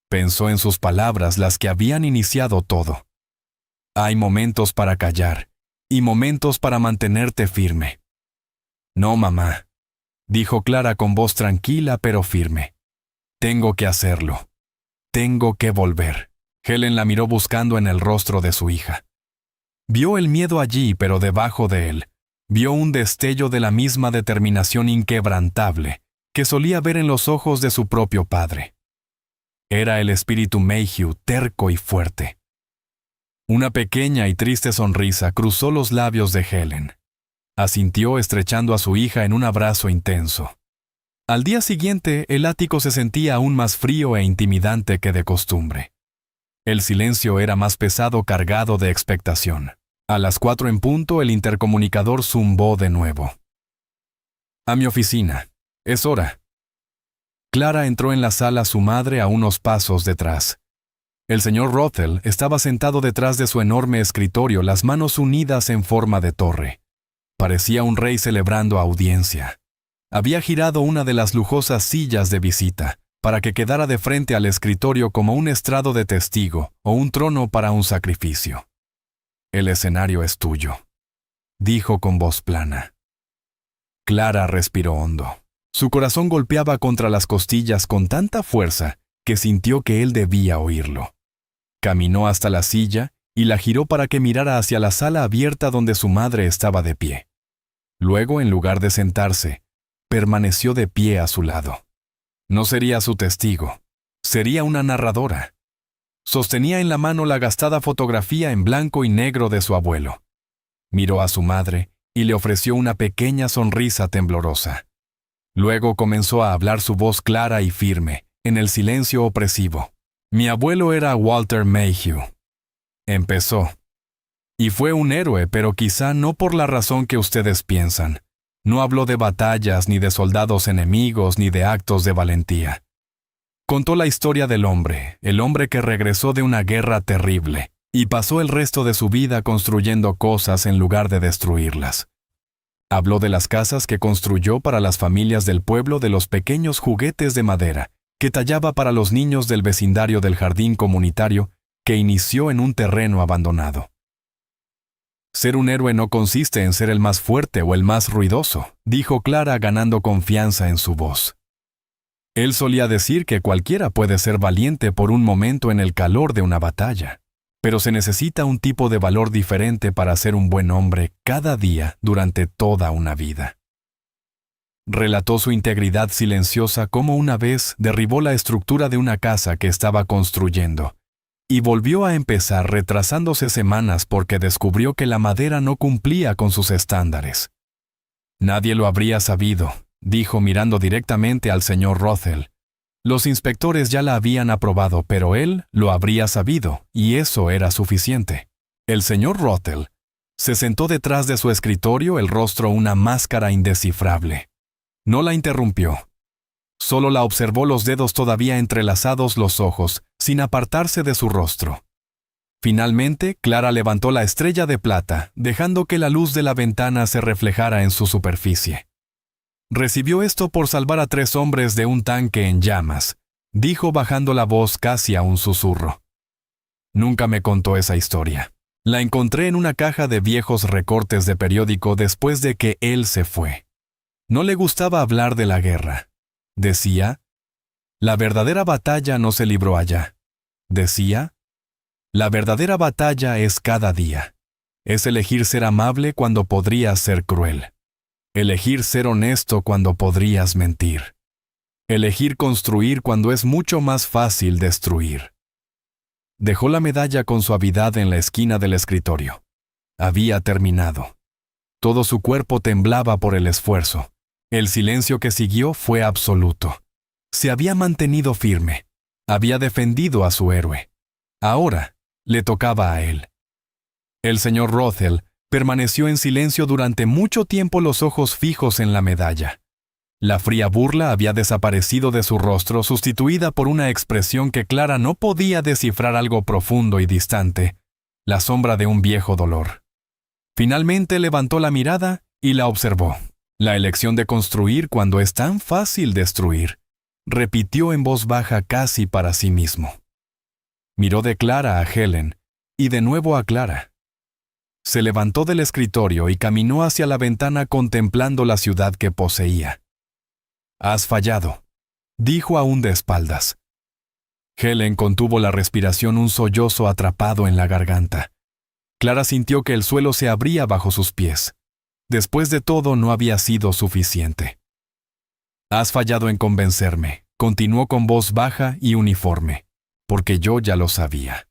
Pensó en sus palabras, las que habían iniciado todo. Hay momentos para callar y momentos para mantenerte firme. No, mamá, dijo Clara con voz tranquila pero firme. Tengo que hacerlo. Tengo que volver. Helen la miró buscando en el rostro de su hija. Vio el miedo allí, pero debajo de él, vio un destello de la misma determinación inquebrantable que solía ver en los ojos de su propio padre. Era el espíritu Mayhew, terco y fuerte. Una pequeña y triste sonrisa cruzó los labios de Helen. Asintió estrechando a su hija en un abrazo intenso. Al día siguiente, el ático se sentía aún más frío e intimidante que de costumbre. El silencio era más pesado, cargado de expectación. A las 4 en punto, el intercomunicador zumbó de nuevo. «A mi oficina. Es hora». Clara entró en la sala, su madre a unos pasos detrás. El señor Rothel estaba sentado detrás de su enorme escritorio, las manos unidas en forma de torre. Parecía un rey celebrando audiencia. Había girado una de las lujosas sillas de visita para que quedara de frente al escritorio como un estrado de testigo o un trono para un sacrificio. «El escenario es tuyo», dijo con voz plana. Clara respiró hondo. Su corazón golpeaba contra las costillas con tanta fuerza que sintió que él debía oírlo. Caminó hasta la silla y la giró para que mirara hacia la sala abierta donde su madre estaba de pie. Luego, en lugar de sentarse, permaneció de pie a su lado. No sería su testigo, sería una narradora. Sostenía en la mano la gastada fotografía en blanco y negro de su abuelo. Miró a su madre y le ofreció una pequeña sonrisa temblorosa. Luego comenzó a hablar, su voz clara y firme, en el silencio opresivo. «Mi abuelo era Walter Mayhew». Empezó. «Y fue un héroe, pero quizá no por la razón que ustedes piensan. No habló de batallas, ni de soldados enemigos, ni de actos de valentía. Contó la historia del hombre, el hombre que regresó de una guerra terrible, y pasó el resto de su vida construyendo cosas en lugar de destruirlas. Habló de las casas que construyó para las familias del pueblo, de los pequeños juguetes de madera que tallaba para los niños del vecindario del jardín comunitario que inició en un terreno abandonado. Ser un héroe no consiste en ser el más fuerte o el más ruidoso, dijo Clara ganando confianza en su voz. Él solía decir que cualquiera puede ser valiente por un momento en el calor de una batalla, pero se necesita un tipo de valor diferente para ser un buen hombre cada día durante toda una vida. Relató su integridad silenciosa cómo una vez derribó la estructura de una casa que estaba construyendo y volvió a empezar retrasándose semanas porque descubrió que la madera no cumplía con sus estándares. Nadie lo habría sabido, dijo mirando directamente al señor Rothel. Los inspectores ya la habían aprobado, pero él lo habría sabido, y eso era suficiente. El señor Rothel se sentó detrás de su escritorio, el rostro una máscara indescifrable. No la interrumpió. Solo la observó, los dedos todavía entrelazados, los ojos, sin apartarse de su rostro. Finalmente, Clara levantó la estrella de plata, dejando que la luz de la ventana se reflejara en su superficie. Recibió esto por salvar a 3 hombres de un tanque en llamas, dijo bajando la voz casi a un susurro. Nunca me contó esa historia. La encontré en una caja de viejos recortes de periódico después de que él se fue. No le gustaba hablar de la guerra. Decía, la verdadera batalla no se libró allá. Decía, la verdadera batalla es cada día. Es elegir ser amable cuando podrías ser cruel. Elegir ser honesto cuando podrías mentir. Elegir construir cuando es mucho más fácil destruir. Dejó la medalla con suavidad en la esquina del escritorio. Había terminado. Todo su cuerpo temblaba por el esfuerzo. El silencio que siguió fue absoluto. Se había mantenido firme. Había defendido a su héroe. Ahora le tocaba a él. El señor Rothel permaneció en silencio durante mucho tiempo, los ojos fijos en la medalla. La fría burla había desaparecido de su rostro, sustituida por una expresión que Clara no podía descifrar, algo profundo y distante, la sombra de un viejo dolor. Finalmente levantó la mirada y la observó. La elección de construir cuando es tan fácil destruir, repitió en voz baja casi para sí mismo. Miró de Clara a Helen y de nuevo a Clara. Se levantó del escritorio y caminó hacia la ventana contemplando la ciudad que poseía. «Has fallado», dijo aún de espaldas. Helen contuvo la respiración, un sollozo atrapado en la garganta. Clara sintió que el suelo se abría bajo sus pies. Después de todo, no había sido suficiente. «Has fallado en convencerme», continuó con voz baja y uniforme, «porque yo ya lo sabía».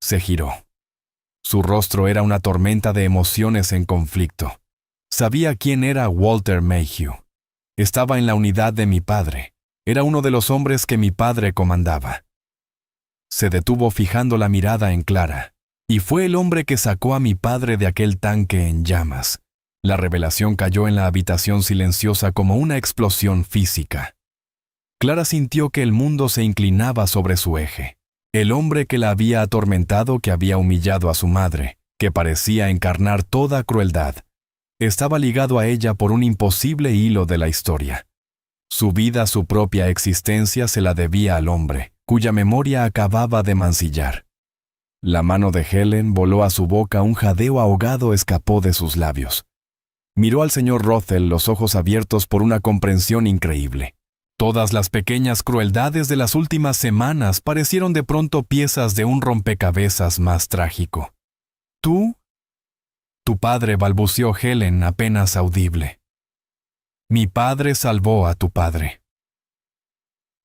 Se giró. Su rostro era una tormenta de emociones en conflicto. Sabía quién era Walter Mayhew. Estaba en la unidad de mi padre. Era uno de los hombres que mi padre comandaba. Se detuvo fijando la mirada en Clara, y fue el hombre que sacó a mi padre de aquel tanque en llamas. La revelación cayó en la habitación silenciosa como una explosión física. Clara sintió que el mundo se inclinaba sobre su eje. El hombre que la había atormentado, que había humillado a su madre, que parecía encarnar toda crueldad, estaba ligado a ella por un imposible hilo de la historia. Su vida, su propia existencia, se la debía al hombre, cuya memoria acababa de mancillar. La mano de Helen voló a su boca, un jadeo ahogado escapó de sus labios. Miró al señor Rothel, los ojos abiertos por una comprensión increíble. Todas las pequeñas crueldades de las últimas semanas parecieron de pronto piezas de un rompecabezas más trágico. «¿Tú?» «Tu padre», balbuceó Helen apenas audible. «Mi padre salvó a tu padre».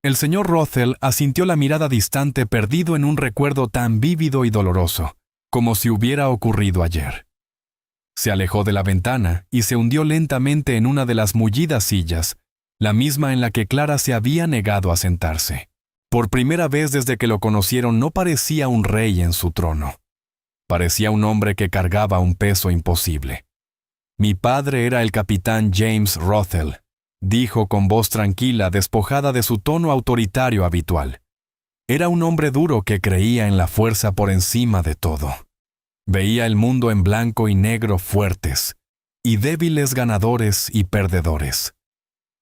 El señor Rothel asintió, la mirada distante, perdido en un recuerdo tan vívido y doloroso, como si hubiera ocurrido ayer. Se alejó de la ventana y se hundió lentamente en una de las mullidas sillas, la misma en la que Clara se había negado a sentarse. Por primera vez desde que lo conocieron, no parecía un rey en su trono. Parecía un hombre que cargaba un peso imposible. Mi padre era el capitán James Rothel, dijo con voz tranquila, despojada de su tono autoritario habitual. Era un hombre duro que creía en la fuerza por encima de todo. Veía el mundo en blanco y negro, fuertes, y débiles, ganadores y perdedores.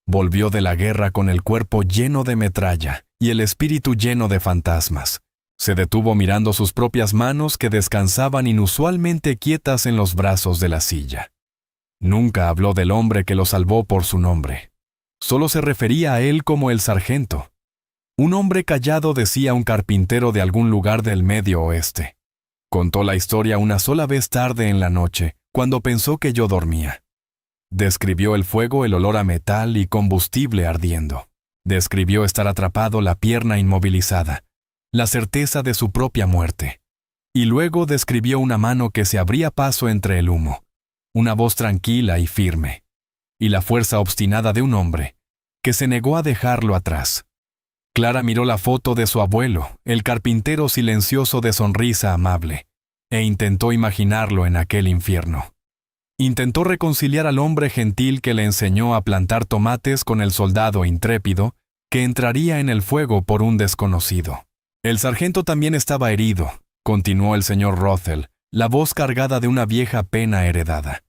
Volvió de la guerra con el cuerpo lleno de metralla y el espíritu lleno de fantasmas. Se detuvo mirando sus propias manos que descansaban inusualmente quietas en los brazos de la silla. Nunca habló del hombre que lo salvó por su nombre. Solo se refería a él como el sargento. Un hombre callado, decía un carpintero de algún lugar del Medio Oeste. Contó la historia una sola vez tarde en la noche, cuando pensó que yo dormía. Describió el fuego, el olor a metal y combustible ardiendo. Describió estar atrapado, la pierna inmovilizada, la certeza de su propia muerte. Y luego describió una mano que se abría paso entre el humo, una voz tranquila y firme, y la fuerza obstinada de un hombre que se negó a dejarlo atrás. Clara miró la foto de su abuelo, el carpintero silencioso de sonrisa amable, e intentó imaginarlo en aquel infierno. Intentó reconciliar al hombre gentil que le enseñó a plantar tomates con el soldado intrépido que entraría en el fuego por un desconocido. El sargento también estaba herido, continuó el señor Rothel, la voz cargada de una vieja pena heredada.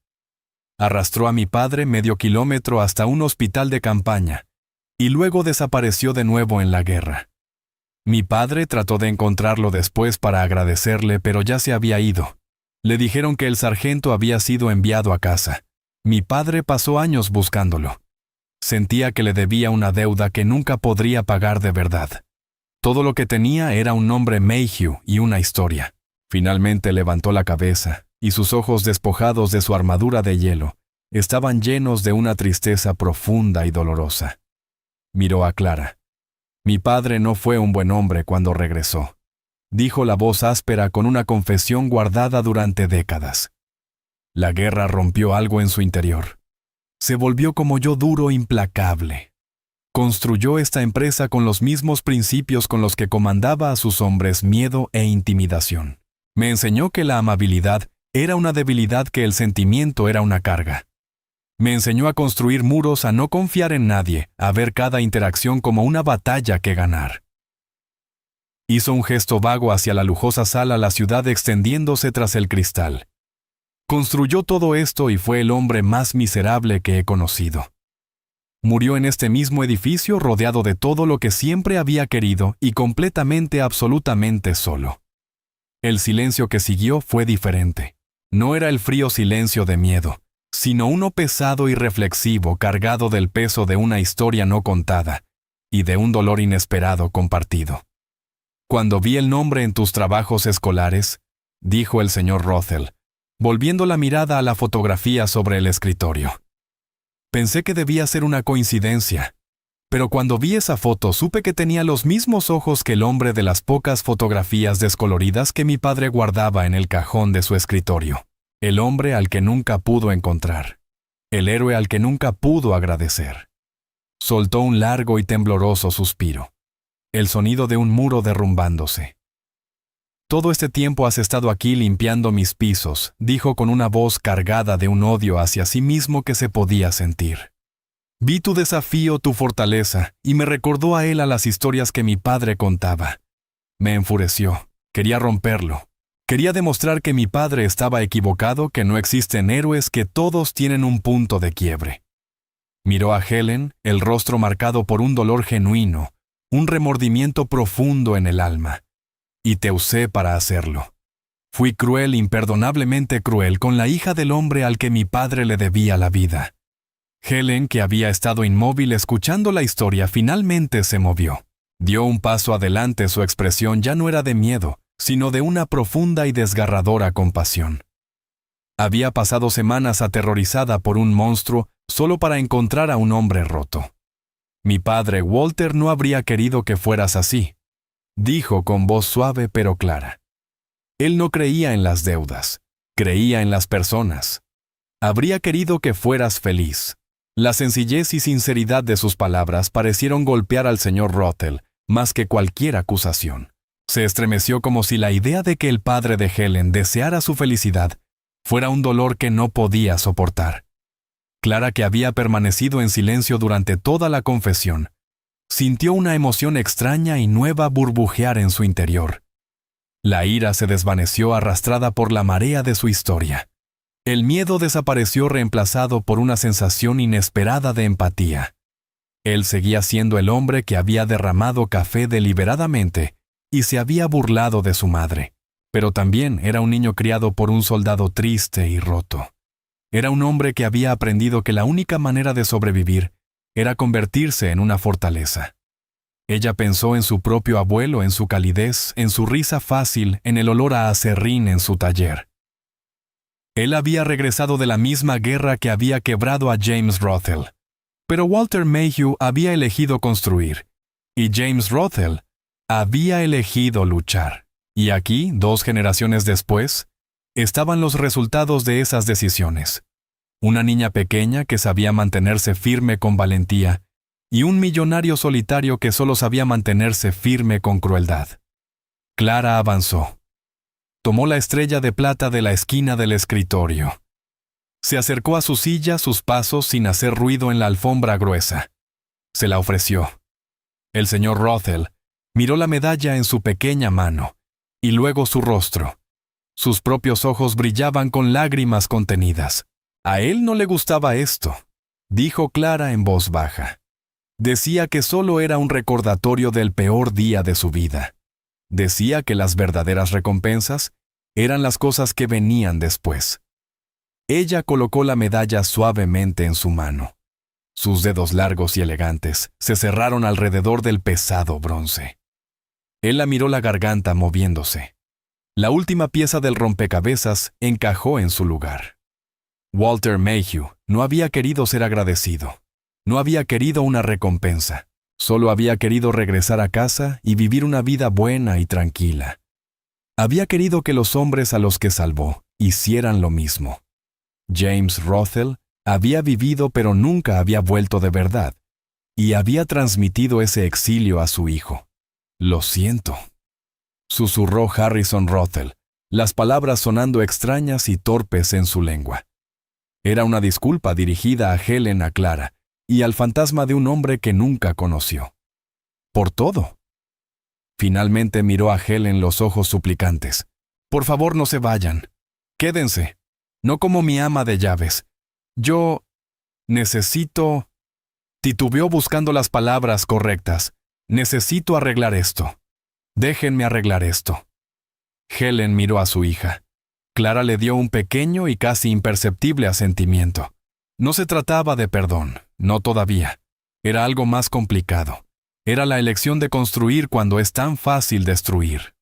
Arrastró a mi padre medio kilómetro hasta un hospital de campaña, y luego desapareció de nuevo en la guerra. Mi padre trató de encontrarlo después para agradecerle, pero ya se había ido. Le dijeron que el sargento había sido enviado a casa. Mi padre pasó años buscándolo. Sentía que le debía una deuda que nunca podría pagar de verdad. Todo lo que tenía era un nombre Mayhew y una historia. Finalmente levantó la cabeza, y sus ojos despojados de su armadura de hielo estaban llenos de una tristeza profunda y dolorosa. Miró a Clara. Mi padre no fue un buen hombre cuando regresó, dijo la voz áspera con una confesión guardada durante décadas. La guerra rompió algo en su interior. Se volvió como yo, duro, implacable. Construyó esta empresa con los mismos principios con los que comandaba a sus hombres: miedo e intimidación. Me enseñó que la amabilidad era una debilidad, que el sentimiento era una carga. Me enseñó a construir muros, a no confiar en nadie, a ver cada interacción como una batalla que ganar. Hizo un gesto vago hacia la lujosa sala, la ciudad extendiéndose tras el cristal. Construyó todo esto y fue el hombre más miserable que he conocido. Murió en este mismo edificio, rodeado de todo lo que siempre había querido y completamente, absolutamente solo. El silencio que siguió fue diferente. No era el frío silencio de miedo, sino uno pesado y reflexivo, cargado del peso de una historia no contada y de un dolor inesperado compartido. Cuando vi el nombre en tus trabajos escolares, dijo el señor Rothel, volviendo la mirada a la fotografía sobre el escritorio. Pensé que debía ser una coincidencia, pero cuando vi esa foto supe que tenía los mismos ojos que el hombre de las pocas fotografías descoloridas que mi padre guardaba en el cajón de su escritorio. El hombre al que nunca pudo encontrar. El héroe al que nunca pudo agradecer. Soltó un largo y tembloroso suspiro. El sonido de un muro derrumbándose. Todo este tiempo has estado aquí limpiando mis pisos, dijo con una voz cargada de un odio hacia sí mismo que se podía sentir. Vi tu desafío, tu fortaleza, y me recordó a él, a las historias que mi padre contaba. Me enfureció. Quería romperlo. Quería demostrar que mi padre estaba equivocado, que no existen héroes, que todos tienen un punto de quiebre. Miró a Helen, el rostro marcado por un dolor genuino, un remordimiento profundo en el alma. Y te usé para hacerlo. Fui cruel, imperdonablemente cruel, con la hija del hombre al que mi padre le debía la vida. Helen, que había estado inmóvil escuchando la historia, finalmente se movió. Dio un paso adelante, su expresión ya no era de miedo, sino de una profunda y desgarradora compasión. Había pasado semanas aterrorizada por un monstruo solo para encontrar a un hombre roto. Mi padre, Walter, no habría querido que fueras así, dijo con voz suave pero clara. Él no creía en las deudas, creía en las personas. Habría querido que fueras feliz. La sencillez y sinceridad de sus palabras parecieron golpear al señor Rothel más que cualquier acusación. Se estremeció como si la idea de que el padre de Helen deseara su felicidad fuera un dolor que no podía soportar. Clara, que había permanecido en silencio durante toda la confesión, sintió una emoción extraña y nueva burbujear en su interior. La ira se desvaneció arrastrada por la marea de su historia. El miedo desapareció reemplazado por una sensación inesperada de empatía. Él seguía siendo el hombre que había derramado café deliberadamente y se había burlado de su madre, pero también era un niño criado por un soldado triste y roto. Era un hombre que había aprendido que la única manera de sobrevivir era convertirse en una fortaleza. Ella pensó en su propio abuelo, en su calidez, en su risa fácil, en el olor a aserrín en su taller. Él había regresado de la misma guerra que había quebrado a James Rothel. Pero Walter Mayhew había elegido construir, y James Rothel había elegido luchar. Y aquí, 2 generaciones después, estaban los resultados de esas decisiones. Una niña pequeña que sabía mantenerse firme con valentía, y un millonario solitario que solo sabía mantenerse firme con crueldad. Clara avanzó. Tomó la estrella de plata de la esquina del escritorio. Se acercó a su silla, sus pasos sin hacer ruido en la alfombra gruesa. Se la ofreció. El señor Rothel miró la medalla en su pequeña mano, y luego su rostro. Sus propios ojos brillaban con lágrimas contenidas. A él no le gustaba esto, dijo Clara en voz baja. Decía que solo era un recordatorio del peor día de su vida. Decía que las verdaderas recompensas eran las cosas que venían después. Ella colocó la medalla suavemente en su mano. Sus dedos largos y elegantes se cerraron alrededor del pesado bronce. Él la miró la garganta moviéndose. La última pieza del rompecabezas encajó en su lugar. Walter Mayhew no había querido ser agradecido. No había querido una recompensa. Solo había querido regresar a casa y vivir una vida buena y tranquila. Había querido que los hombres a los que salvó hicieran lo mismo. James Rothel había vivido pero nunca había vuelto de verdad, y había transmitido ese exilio a su hijo. «Lo siento», susurró Harrison Rothel, las palabras sonando extrañas y torpes en su lengua. Era una disculpa dirigida a Helen, a Clara, y al fantasma de un hombre que nunca conoció. «Por todo». Finalmente miró a Helen los ojos suplicantes. «Por favor, no se vayan. Quédense. No como mi ama de llaves. Yo necesito...» Titubeó buscando las palabras correctas. «Necesito arreglar esto. Déjenme arreglar esto». Helen miró a su hija. Clara le dio un pequeño y casi imperceptible asentimiento. No se trataba de perdón, no todavía. Era algo más complicado. Era la elección de construir cuando es tan fácil destruir.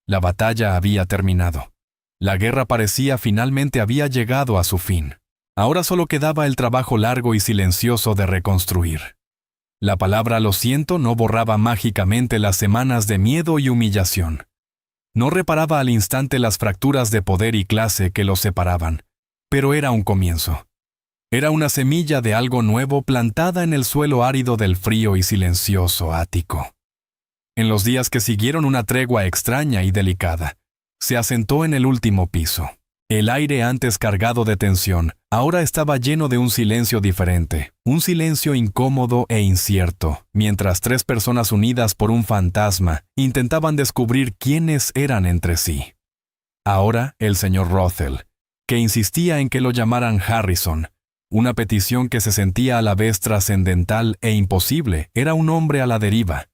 La batalla había terminado. La guerra parecía finalmente había llegado a su fin. Ahora solo quedaba el trabajo largo y silencioso de reconstruir. La palabra «lo siento» no borraba mágicamente las semanas de miedo y humillación. No reparaba al instante las fracturas de poder y clase que los separaban, pero era un comienzo. Era una semilla de algo nuevo plantada en el suelo árido del frío y silencioso ático. En los días que siguieron, una tregua extraña y delicada se asentó en el último piso. El aire, antes cargado de tensión, ahora estaba lleno de un silencio diferente, un silencio incómodo e incierto, mientras 3 personas unidas por un fantasma intentaban descubrir quiénes eran entre sí. Ahora, el señor Rothel, que insistía en que lo llamaran Harrison, una petición que se sentía a la vez trascendental e imposible, era un hombre a la deriva.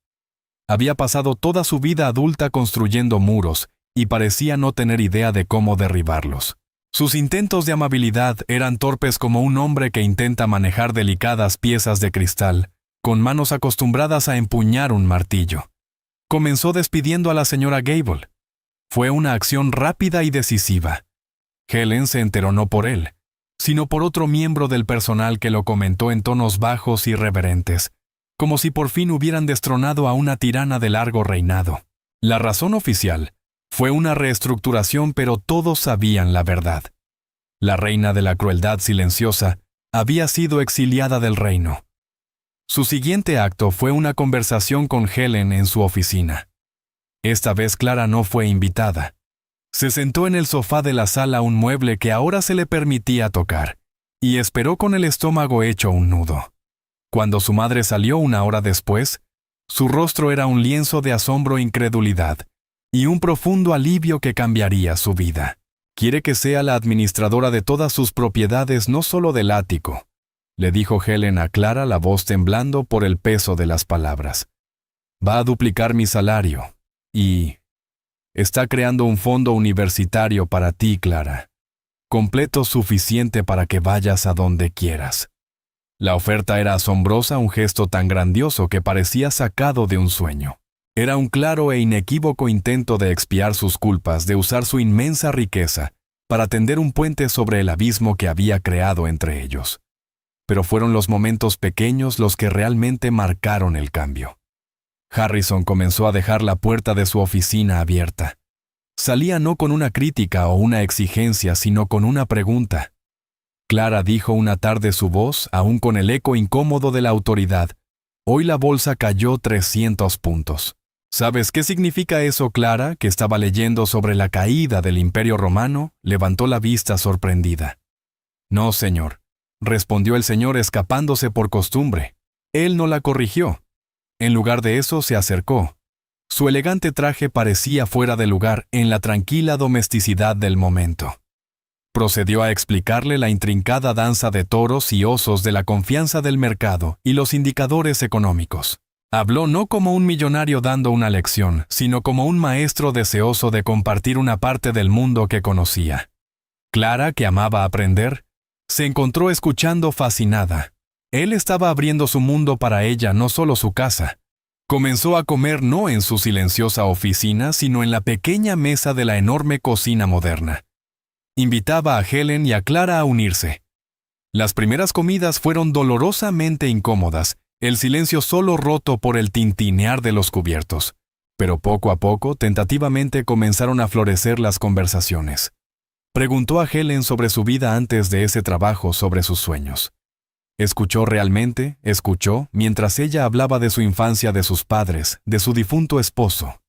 Había pasado toda su vida adulta construyendo muros y parecía no tener idea de cómo derribarlos. Sus intentos de amabilidad eran torpes como un hombre que intenta manejar delicadas piezas de cristal, con manos acostumbradas a empuñar un martillo. Comenzó despidiendo a la señora Gable. Fue una acción rápida y decisiva. Helen se enteró no por él, sino por otro miembro del personal que lo comentó en tonos bajos y reverentes, como si por fin hubieran destronado a una tirana de largo reinado. La razón oficial fue una reestructuración, pero todos sabían la verdad. La reina de la crueldad silenciosa había sido exiliada del reino. Su siguiente acto fue una conversación con Helen en su oficina. Esta vez Clara no fue invitada. Se sentó en el sofá de la sala un mueble que ahora se le permitía tocar, y esperó con el estómago hecho un nudo. Cuando su madre salió una hora después, su rostro era un lienzo de asombro e incredulidad, y un profundo alivio que cambiaría su vida. «Quiere que sea la administradora de todas sus propiedades, no solo del ático», le dijo Helen a Clara, la voz temblando por el peso de las palabras. «Va a duplicar mi salario, y está creando un fondo universitario para ti, Clara. Completo suficiente para que vayas a donde quieras». La oferta era asombrosa, un gesto tan grandioso que parecía sacado de un sueño. Era un claro e inequívoco intento de expiar sus culpas, de usar su inmensa riqueza para tender un puente sobre el abismo que había creado entre ellos. Pero fueron los momentos pequeños los que realmente marcaron el cambio. Harrison comenzó a dejar la puerta de su oficina abierta. Salía no con una crítica o una exigencia, sino con una pregunta. Clara dijo una tarde, su voz, aún con el eco incómodo de la autoridad: «Hoy la bolsa cayó 300 puntos. ¿Sabes qué significa eso, Clara?», que estaba leyendo sobre la caída del Imperio Romano, levantó la vista sorprendida. «No, señor», respondió el señor escapándose por costumbre. Él no la corrigió. En lugar de eso, se acercó. Su elegante traje parecía fuera de lugar en la tranquila domesticidad del momento. Procedió a explicarle la intrincada danza de toros y osos de la confianza del mercado y los indicadores económicos. Habló no como un millonario dando una lección, sino como un maestro deseoso de compartir una parte del mundo que conocía. Clara, que amaba aprender, se encontró escuchando fascinada. Él estaba abriendo su mundo para ella, no solo su casa. Comenzó a comer no en su silenciosa oficina, sino en la pequeña mesa de la enorme cocina moderna. Invitaba a Helen y a Clara a unirse. Las primeras comidas fueron dolorosamente incómodas, el silencio solo roto por el tintinear de los cubiertos. Pero poco a poco, tentativamente, comenzaron a florecer las conversaciones. Preguntó a Helen sobre su vida antes de ese trabajo, sobre sus sueños. Escuchó realmente, escuchó, mientras ella hablaba de su infancia, de sus padres, de su difunto esposo.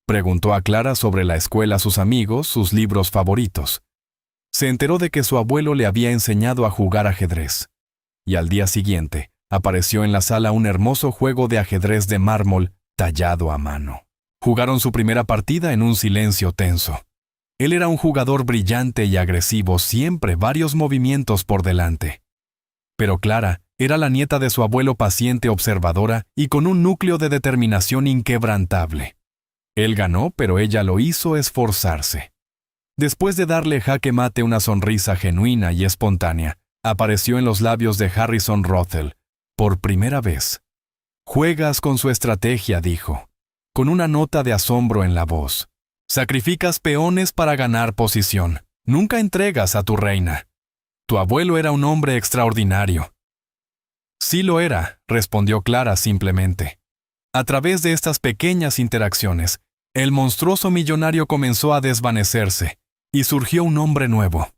Preguntó a Clara sobre la escuela, sus amigos, sus libros favoritos. Se enteró de que su abuelo le había enseñado a jugar ajedrez. Y al día siguiente, apareció en la sala un hermoso juego de ajedrez de mármol tallado a mano. Jugaron su primera partida en un silencio tenso. Él era un jugador brillante y agresivo, siempre varios movimientos por delante. Pero Clara era la nieta de su abuelo, paciente, observadora y con un núcleo de determinación inquebrantable. Él ganó, pero ella lo hizo esforzarse. Después de darle jaque mate, una sonrisa genuina y espontánea apareció en los labios de Harrison Rothel, por primera vez. «Juegas con su estrategia», dijo, con una nota de asombro en la voz. «Sacrificas peones para ganar posición. Nunca entregas a tu reina. Tu abuelo era un hombre extraordinario». «Sí lo era», respondió Clara simplemente. A través de estas pequeñas interacciones, el monstruoso millonario comenzó a desvanecerse, y surgió un hombre nuevo.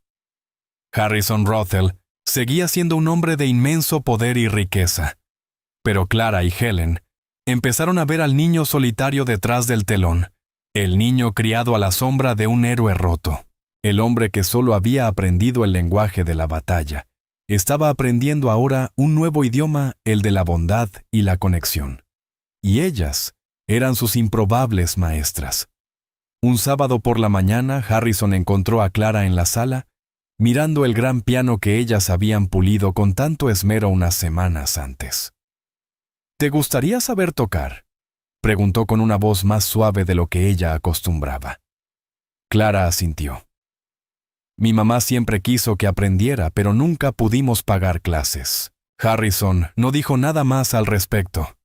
Harrison Rothel seguía siendo un hombre de inmenso poder y riqueza. Pero Clara y Helen empezaron a ver al niño solitario detrás del telón, el niño criado a la sombra de un héroe roto. El hombre que solo había aprendido el lenguaje de la batalla, estaba aprendiendo ahora un nuevo idioma, el de la bondad y la conexión. Y ellas eran sus improbables maestras. Un sábado por la mañana, Harrison encontró a Clara en la sala, mirando el gran piano que ellas habían pulido con tanto esmero unas semanas antes. «¿Te gustaría saber tocar?», preguntó con una voz más suave de lo que ella acostumbraba. Clara asintió. «Mi mamá siempre quiso que aprendiera, pero nunca pudimos pagar clases». Harrison no dijo nada más al respecto.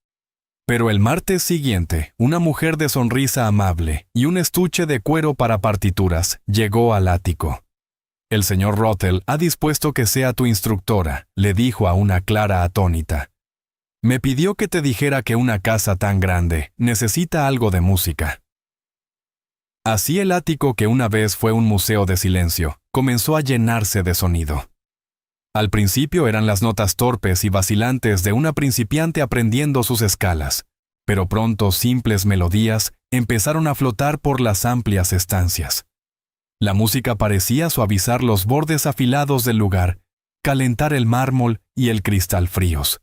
Pero el martes siguiente, una mujer de sonrisa amable y un estuche de cuero para partituras llegó al ático. «El señor Rothel ha dispuesto que sea tu instructora», le dijo a una Clara atónita. «Me pidió que te dijera que una casa tan grande necesita algo de música». Así el ático, que una vez fue un museo de silencio, comenzó a llenarse de sonido. Al principio eran las notas torpes y vacilantes de una principiante aprendiendo sus escalas, pero pronto simples melodías empezaron a flotar por las amplias estancias. La música parecía suavizar los bordes afilados del lugar, calentar el mármol y el cristal fríos.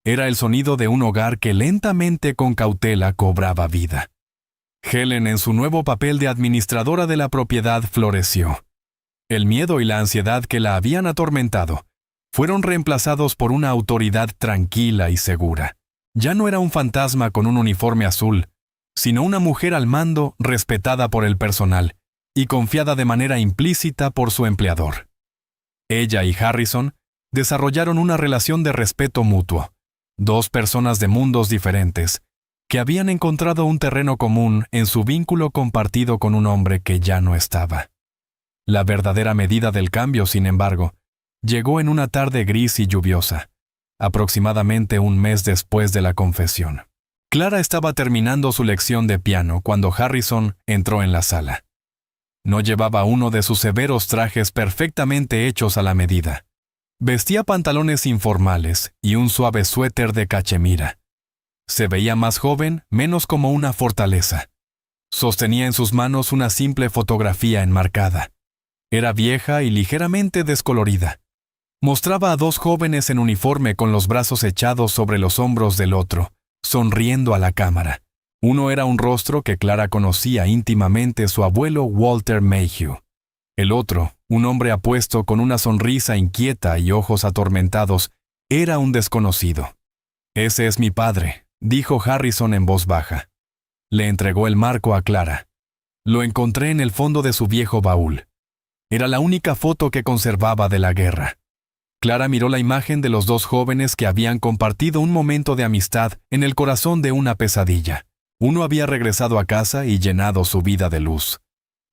Era el sonido de un hogar que lentamente con cautela cobraba vida. Helen, en su nuevo papel de administradora de la propiedad, floreció. El miedo y la ansiedad que la habían atormentado fueron reemplazados por una autoridad tranquila y segura. Ya no era un fantasma con un uniforme azul, sino una mujer al mando respetada por el personal y confiada de manera implícita por su empleador. Ella y Harrison desarrollaron una relación de respeto mutuo, dos personas de mundos diferentes, que habían encontrado un terreno común en su vínculo compartido con un hombre que ya no estaba. La verdadera medida del cambio, sin embargo, llegó en una tarde gris y lluviosa, aproximadamente un mes después de la confesión. Clara estaba terminando su lección de piano cuando Harrison entró en la sala. No llevaba uno de sus severos trajes perfectamente hechos a la medida. Vestía pantalones informales y un suave suéter de cachemira. Se veía más joven, menos como una fortaleza. Sostenía en sus manos una simple fotografía enmarcada. Era vieja y ligeramente descolorida. Mostraba a dos jóvenes en uniforme con los brazos echados sobre los hombros del otro, sonriendo a la cámara. Uno era un rostro que Clara conocía íntimamente, su abuelo Walter Mayhew. El otro, un hombre apuesto con una sonrisa inquieta y ojos atormentados, era un desconocido. «Ese es mi padre», dijo Harrison en voz baja. Le entregó el marco a Clara. Lo encontré en el fondo de su viejo baúl. Era la única foto que conservaba de la guerra. Clara miró la imagen de los dos jóvenes que habían compartido un momento de amistad en el corazón de una pesadilla. Uno había regresado a casa y llenado su vida de luz.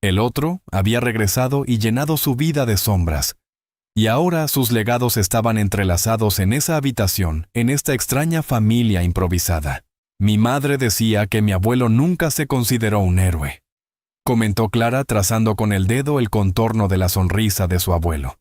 El otro había regresado y llenado su vida de sombras. Y ahora sus legados estaban entrelazados en esa habitación, en esta extraña familia improvisada. «Mi madre decía que mi abuelo nunca se consideró un héroe», comentó Clara trazando con el dedo el contorno de la sonrisa de su abuelo.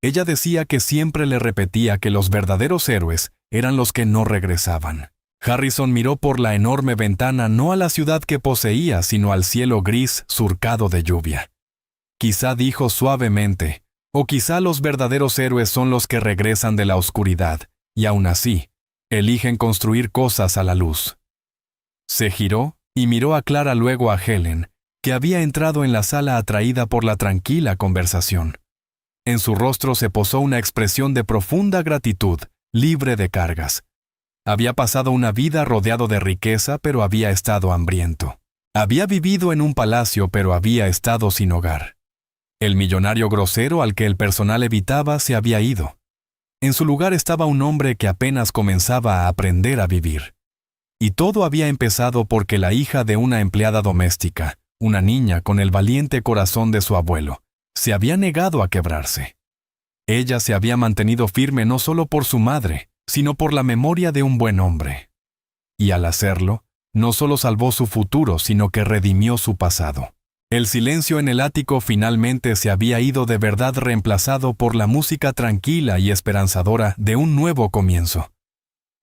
Ella decía que siempre le repetía que los verdaderos héroes eran los que no regresaban. Harrison miró por la enorme ventana no a la ciudad que poseía, sino al cielo gris surcado de lluvia. Quizá dijo suavemente, o quizá los verdaderos héroes son los que regresan de la oscuridad, y aún así, eligen construir cosas a la luz. Se giró y miró a Clara, luego a Helen, que había entrado en la sala atraída por la tranquila conversación. En su rostro se posó una expresión de profunda gratitud, libre de cargas. Había pasado una vida rodeado de riqueza, pero había estado hambriento. Había vivido en un palacio, pero había estado sin hogar. El millonario grosero al que el personal evitaba se había ido. En su lugar estaba un hombre que apenas comenzaba a aprender a vivir. Y todo había empezado porque la hija de una empleada doméstica, una niña con el valiente corazón de su abuelo, se había negado a quebrarse. Ella se había mantenido firme no solo por su madre, sino por la memoria de un buen hombre. Y al hacerlo, no solo salvó su futuro, sino que redimió su pasado. El silencio en el ático finalmente se había ido de verdad, reemplazado por la música tranquila y esperanzadora de un nuevo comienzo.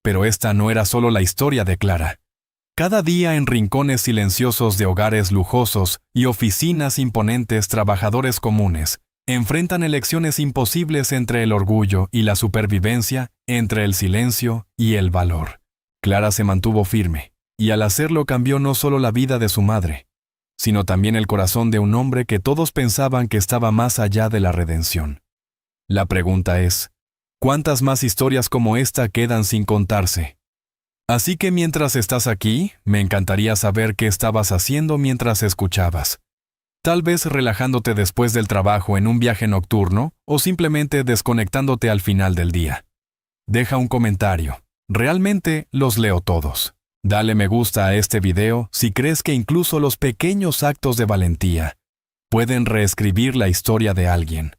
Pero esta no era solo la historia de Clara. Cada día en rincones silenciosos de hogares lujosos y oficinas imponentes, trabajadores comunes enfrentan elecciones imposibles entre el orgullo y la supervivencia, entre el silencio y el valor. Clara se mantuvo firme, y al hacerlo cambió no solo la vida de su madre, sino también el corazón de un hombre que todos pensaban que estaba más allá de la redención. La pregunta es, ¿cuántas más historias como esta quedan sin contarse? Así que mientras estás aquí, me encantaría saber qué estabas haciendo mientras escuchabas. Tal vez relajándote después del trabajo en un viaje nocturno o simplemente desconectándote al final del día. Deja un comentario. Realmente los leo todos. Dale me gusta a este video si crees que incluso los pequeños actos de valentía pueden reescribir la historia de alguien.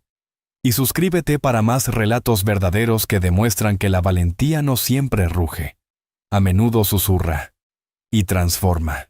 Y suscríbete para más relatos verdaderos que demuestran que la valentía no siempre ruge. A menudo susurra y transforma.